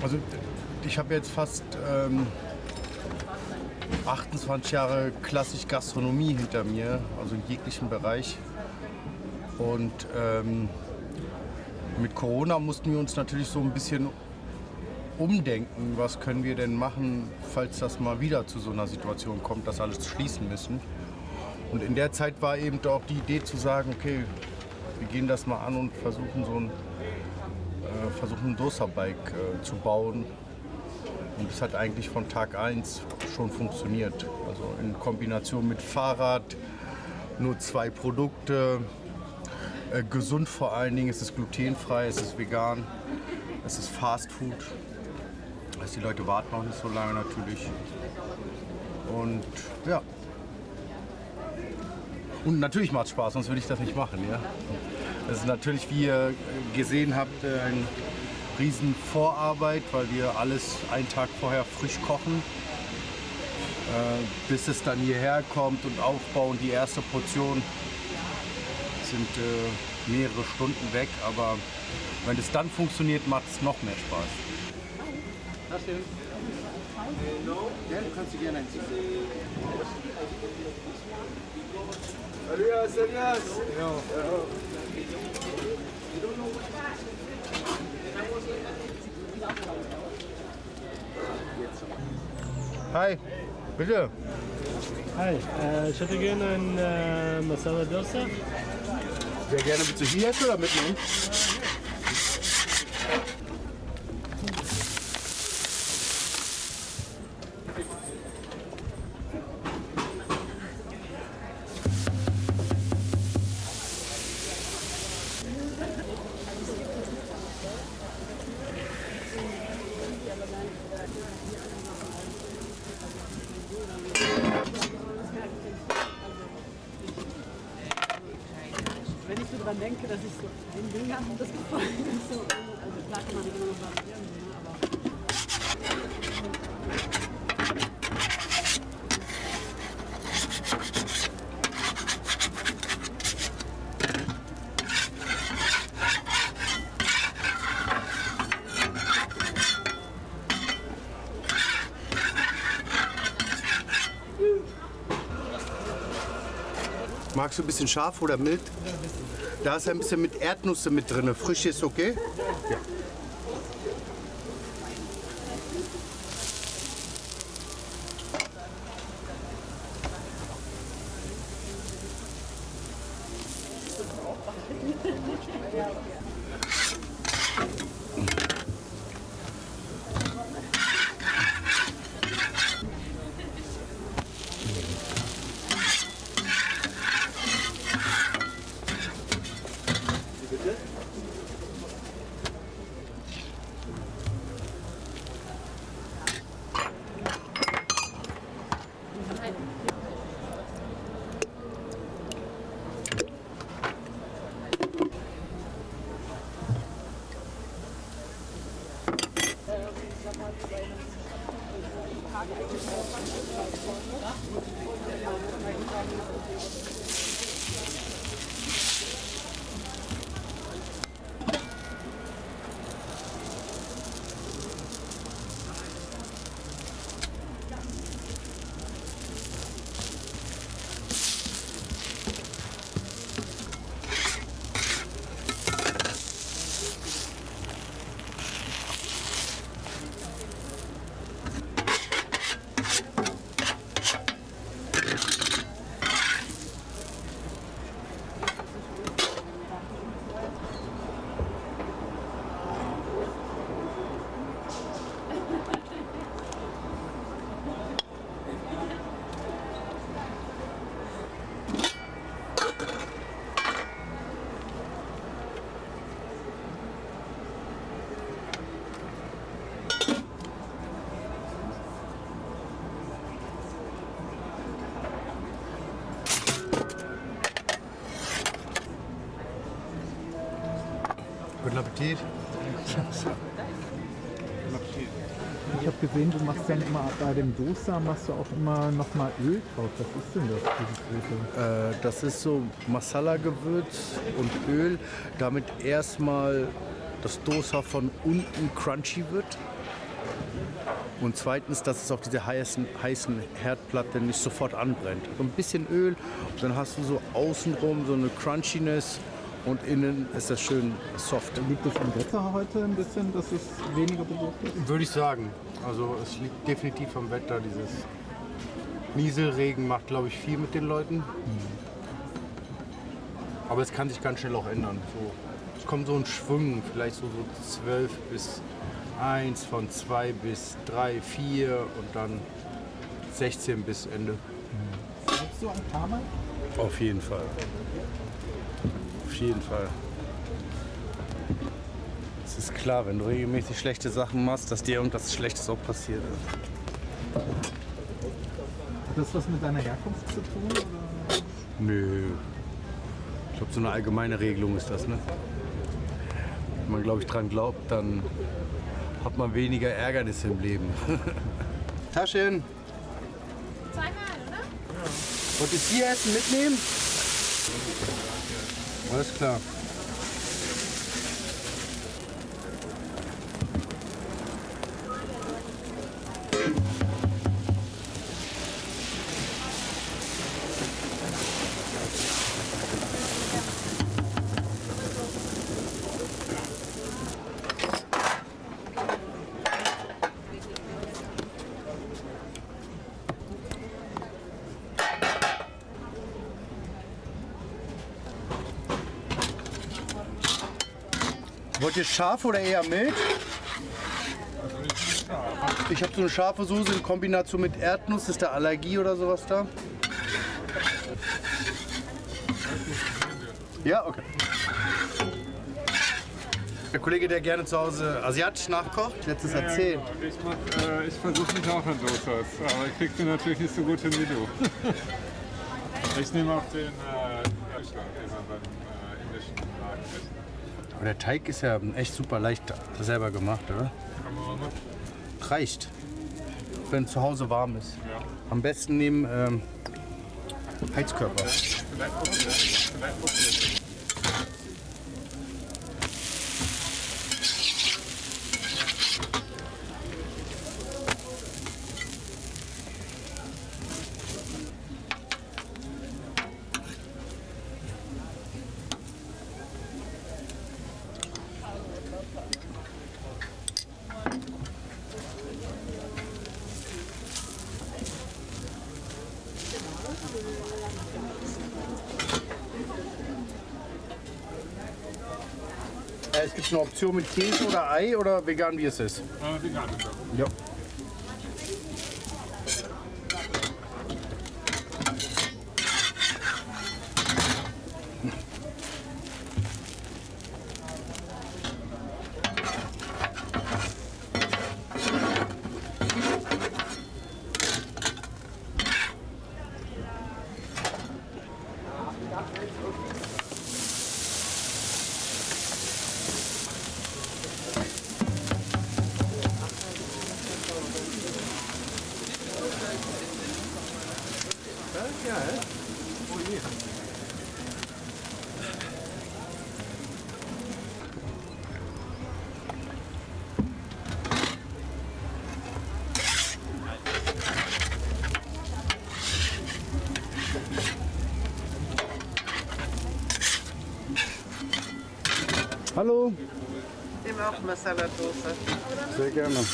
Also ich habe jetzt fast 28 Jahre klassisch Gastronomie hinter mir, also in jeglichem Bereich. Und mit Corona mussten wir uns natürlich so ein bisschen umdenken, was können wir denn machen, falls das mal wieder zu so einer Situation kommt, dass alles schließen müssen. Und in der Zeit war eben auch die Idee zu sagen, okay, wir gehen das mal an und versuchen ein Dosa-Bike zu bauen. Und das hat eigentlich von Tag 1 schon funktioniert. Also in Kombination mit Fahrrad, nur 2 Produkte, gesund vor allen Dingen, es ist glutenfrei, es ist vegan, es ist Fast Food. Die Leute warten auch nicht so lange natürlich. Und ja. Und natürlich macht es Spaß, sonst würde ich das nicht machen. Ja? Das ist natürlich, wie ihr gesehen habt, eine riesen Vorarbeit, weil wir alles einen Tag vorher frisch kochen. Bis es dann hierher kommt und aufbauen, die erste Portion sind mehrere Stunden weg. Aber wenn es dann funktioniert, macht es noch mehr Spaß. Das denn? Ja, du kannst dir gerne einziehen. Alias, alias! Ja. Hi, bitte. Hi, ich hätte gerne ein Masala Dosa. Sehr gerne. Willst du hier essen oder mitnehmen? denke, dass ich so ein Ding habe und das gefallen ist. So, also klar kann man nicht immer noch variieren, ne, aber... Magst du ein bisschen scharf oder mild? Da ist ein bisschen mit Erdnüsse mit drin. Frisch ist okay? Ja. Guten Appetit. Ich habe gesehen, du machst dann immer bei dem Dosa machst du auch immer nochmal Öl drauf. Was ist denn das, dieses Öl? Das ist so Masala-Gewürz und Öl, damit erstmal das Dosa von unten crunchy wird. Und zweitens, dass es auf dieser heißen Herdplatte nicht sofort anbrennt. So ein bisschen Öl, und dann hast du so außenrum so eine Crunchiness und innen ist das schön soft. Liegt es am Wetter heute ein bisschen, dass es weniger besucht ist? Würde ich sagen. Also es liegt definitiv am Wetter. Dieses Nieselregen macht, glaube ich, viel mit den Leuten. Aber es kann sich ganz schnell auch ändern. So, es kommt so ein Schwung, vielleicht so 12 bis 1, von 2 bis 3, 4 und dann 16 bis Ende. Willst du ein paar Mal? Auf jeden Fall. Auf jeden Fall. Es ist klar, wenn du regelmäßig schlechte Sachen machst, dass dir irgendwas Schlechtes auch passiert. Hat das was mit deiner Herkunft zu tun? Oder? Nö. Ich glaube, so eine allgemeine Regelung ist das, ne? Wenn man, glaube ich, dran glaubt, dann hat man weniger Ärgernisse im Leben. Taschen! Zweimal, oder? Wollt ihr hier Essen mitnehmen? Alles klar. Wollt ihr scharf oder eher mild? Ich habe so eine scharfe Soße in Kombination mit Erdnuss. Ist da Allergie oder sowas da? Ja, okay. Der Kollege, der gerne zu Hause asiatisch nachkocht, letztes erzählt. Genau. Ich versuche mich auch an Dosas, aber ich krieg sie natürlich nicht so gut hin wie du. Ich nehme auch den Deutschland, den man beim indischen Aber der Teig ist ja echt super leicht selber gemacht, oder? Reicht, wenn es zu Hause warm ist. Ja. Am besten nehmen Heizkörper. Es gibt eine Option mit Käse oder Ei oder vegan, wie es ist. Vegan. Ja. Hallo. Immer auch Masala-Dosa. Sehr gerne.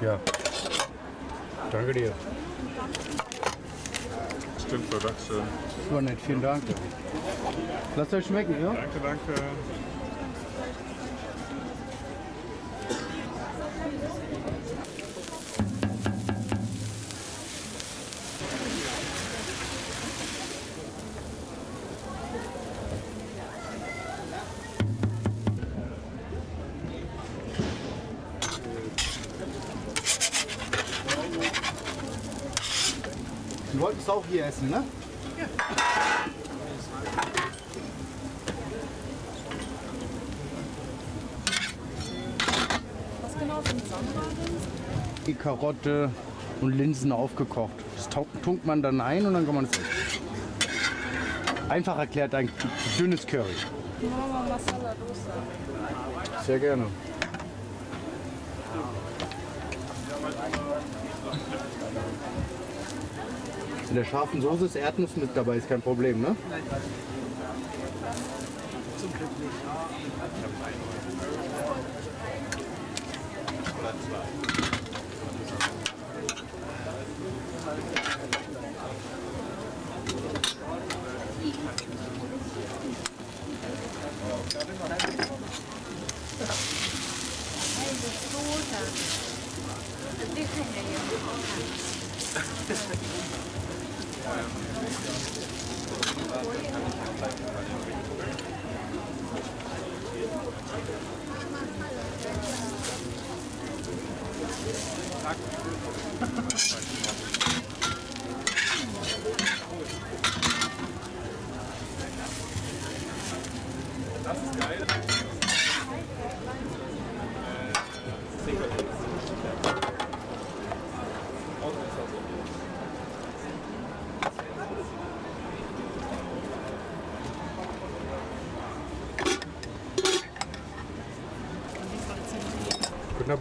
Ja. Danke dir. Stimmt, war das schön. Das war nett, vielen Dank. Lasst euch schmecken, ja? Danke, danke. Du wolltest auch hier essen, ne? Ja. Was genau für ein Samba? Die Karotte und Linsen aufgekocht. Das tunkt man dann ein und dann kann man es essen. Einfach erklärt, ein dünnes Curry. Mama Masala Dosa. Sehr gerne. In der scharfen Soße ist Erdnuss mit dabei, ist kein Problem, ne? Nein. Zum Glück nicht.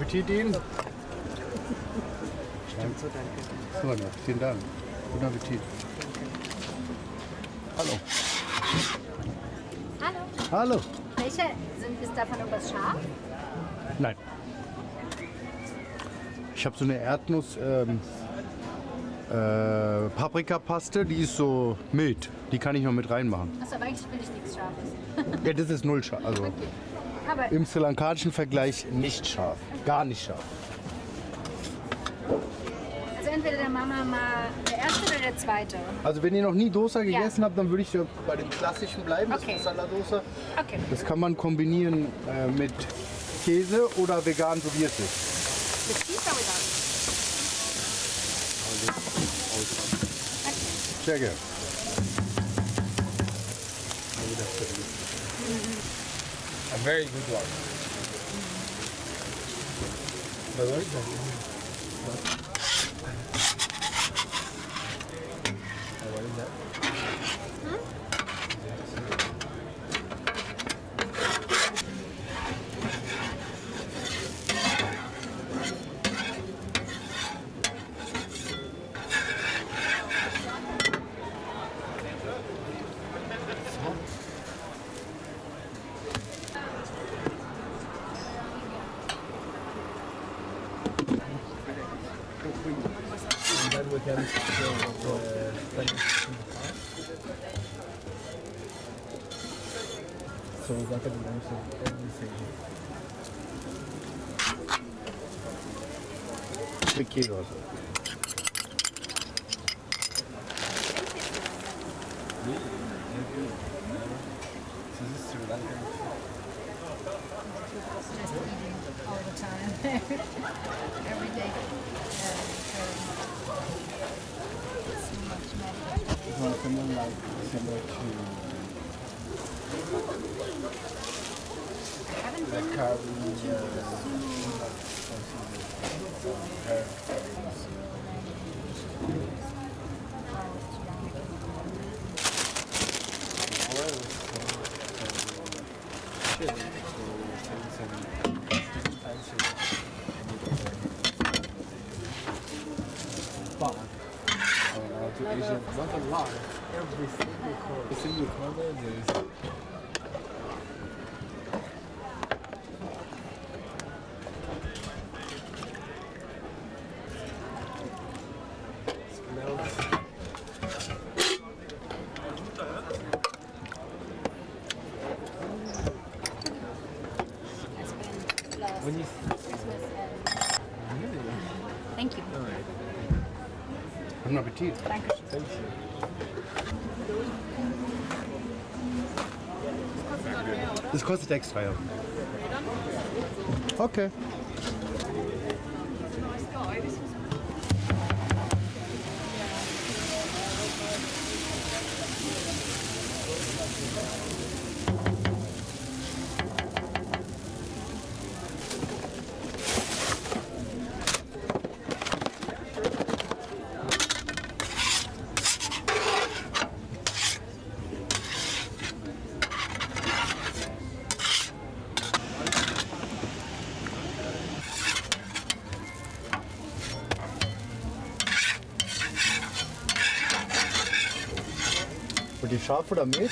Appetit Ihnen. Stimmt so, danke. So, vielen Dank. Guten Appetit. Hallo. Hallo. Hallo. Welche ist davon irgendwas scharf? Nein. Ich habe so eine Erdnuss Paprikapaste, die ist so mild. Die kann ich noch mit reinmachen. Achso, aber eigentlich will ich nichts Scharfes. Ja, das ist null scharf. Also Okay. Aber im sri-lankanischen Vergleich nicht scharf. Gar nicht scharf. also entweder der Mama mal der erste oder der zweite. Also wenn ihr noch nie Dosa gegessen habt, dann würde ich ja bei dem klassischen bleiben, das Okay. Masala Dosa. Okay. Das kann man kombinieren mit Käse oder vegan, so wie es ist. Mit Cheese oder without? Sehr gerne. A very good one. Tequila. Just eating all the time. Every day. So much medication. I haven't been Thank you. Guten Appetit. Dankeschön. Das kostet extra, ja. Okay. Und die scharf oder mild?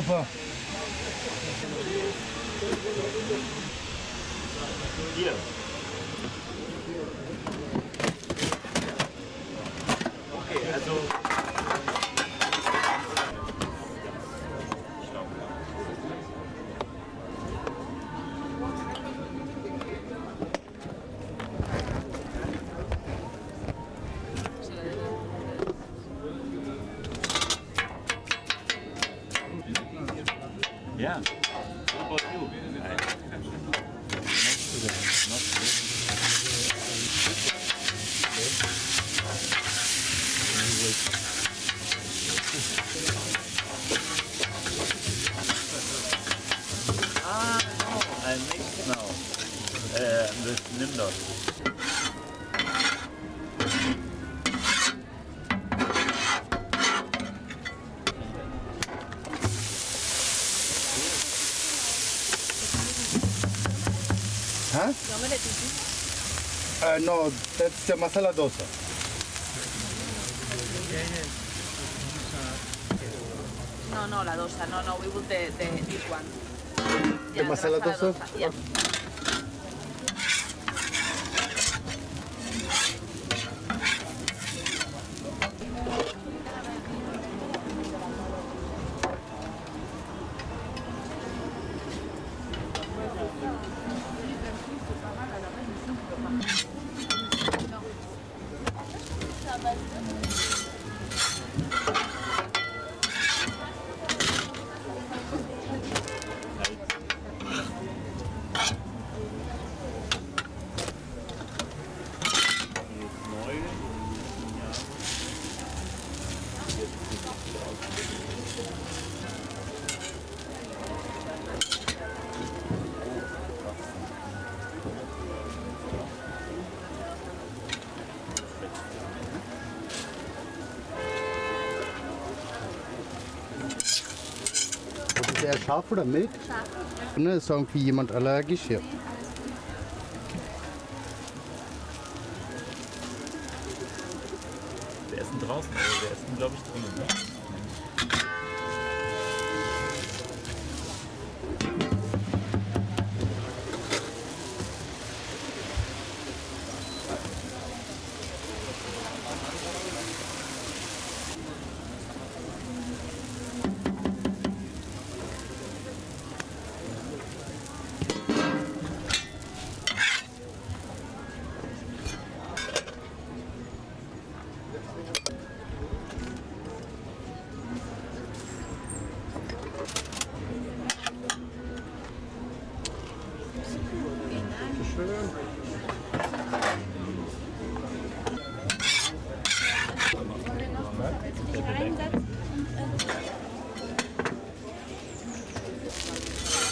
Opa. Hier. Okay, also. Yeah. What about you? I mix now. With Nimdot. Huh? No, that's the masala dosa. No, la dosa. No, we want this one. The masala dosa? Yeah. Ist der scharf oder mild? Ne, ist irgendwie jemand allergisch hier. Wir essen draußen, aber wir essen, glaube ich, drinnen. Ne?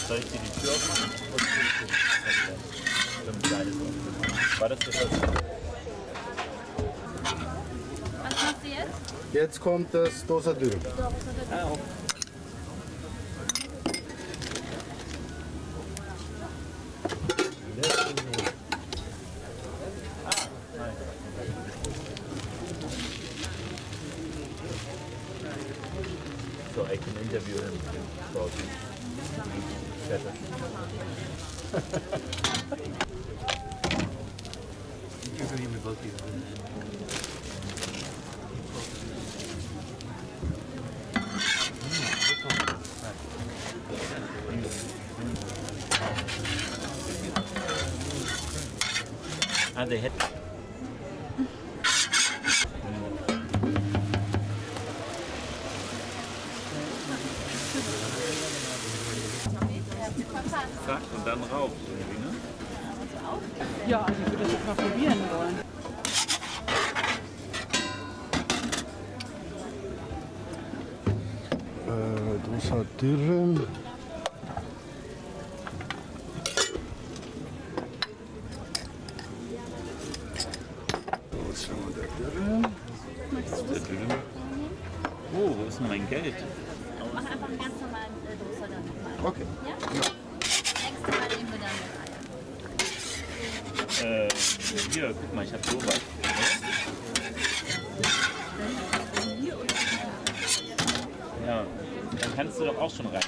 Soll ich dir die Tür aufmachen? Damit alles aufmachen. War das das? Was machst du jetzt? Jetzt kommt das Dosa Dürüm. Ah, okay. So I can interview him about better. Ah, they had. Zack, und dann rauf, irgendwie, ne? Ja, also ich würde das jetzt mal probieren wollen. Dosa Dürüm. Dosa Dürüm. Oh, wo ist denn mein Geld? Mach einfach einen ganz normalen Dosa dann nochmal. Okay. Ja? Nächstes Mal nehmen wir dann mit Eier. Hier, guck mal, ich hab sowas. Ja, dann kannst du du doch auch schon rein.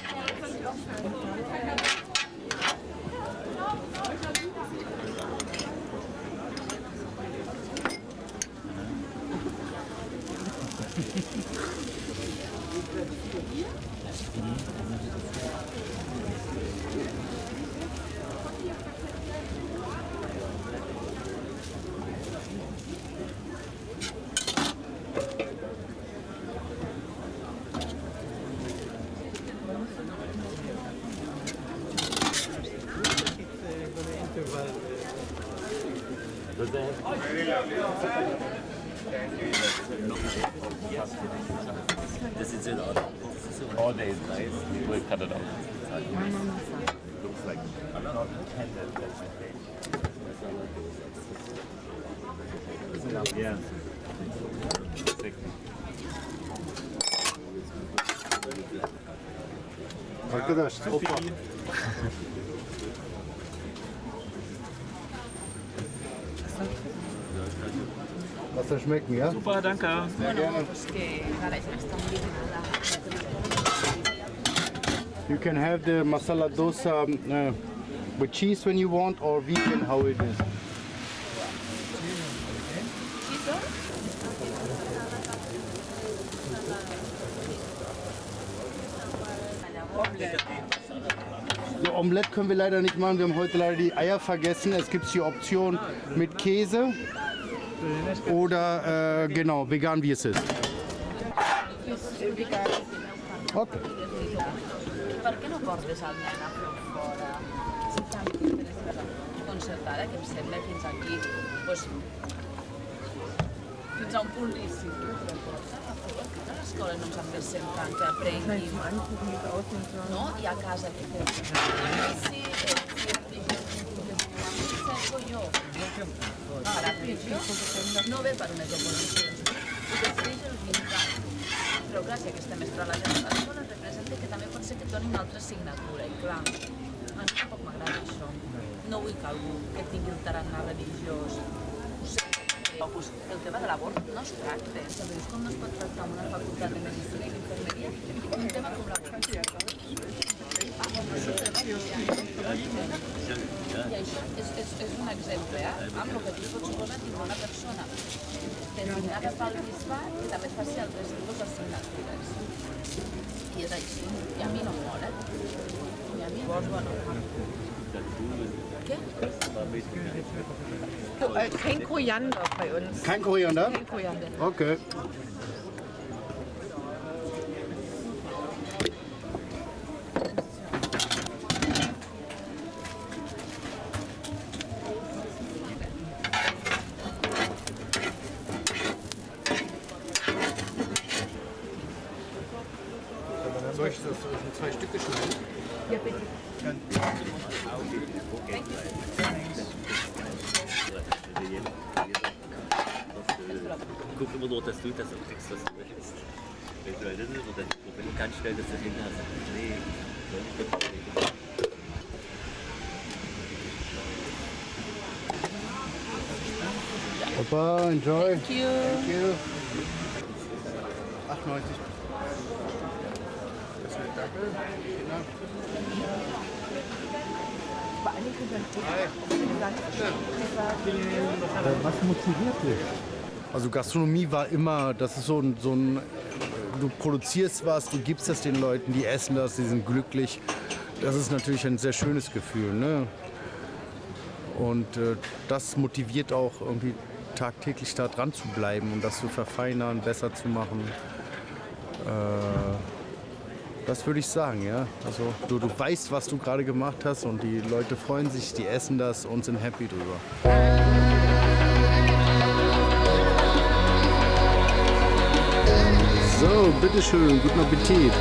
This is it. All day is nice. We'll cut it out. Looks like not intended. That's my thing. Yeah. Arkadaş, hoppa. Lass das schmecken, ja? Super, danke. You can have the masala dosa with cheese when you want, or vegan, how it is. So, Omelette können wir leider nicht machen. Wir haben heute leider die Eier vergessen. Es gibt die Option mit Käse oder genau, vegan wie es ist. Okay. Per què no portes el nen a fer fora? Si fan concertada, que em sembla fins aquí, doncs, fins a un punt lícit. A l'escola no ens han de sentar que aprenguin, no? I a casa que fem. Sí, cerco jo. Ara, no ve per unes oposicions. Ho decideix el vincat. Però clar, si aquesta mestra a l'escola representa que també pot ser que et doni una altra assignatura. I clar, a mi tampoc m'agrada això. No vull que algú que tingui el tarannà religiós ho senti. El tema de l'abort no es tracta. Sabeu com no es pot tractar en una facultat de medicina i d'infermeria? Un tema com l'abort. I això és un exemple, amb el que tu pots suposar tindre una persona designada pel bisbat que també et faci altres tipus d'assignatures. I és així. I a mi no em mola. I a mi no em mola. Què? Kein Koriander bei uns. Kein Koriander? Kein Koriander. Okay. Soll ich das in 2 Stücke schneiden? Ja, bitte. Guck immer nur, dass du das auch kriegst, was du willst. Wenn du das ist, dann wenn du ganz schnell das dahinter hast, nee. Papa, enjoy. Thank you. Thank you. 98. Danke. Was motiviert dich? Also Gastronomie war immer, das ist so ein, du produzierst was, du gibst das den Leuten, die essen das, die sind glücklich. Das ist natürlich ein sehr schönes Gefühl, ne? Und das motiviert auch irgendwie tagtäglich da dran zu bleiben und das zu verfeinern, besser zu machen. Das würde ich sagen, ja. Also du weißt, was du gerade gemacht hast und die Leute freuen sich, die essen das und sind happy drüber. So, bitteschön, guten Appetit.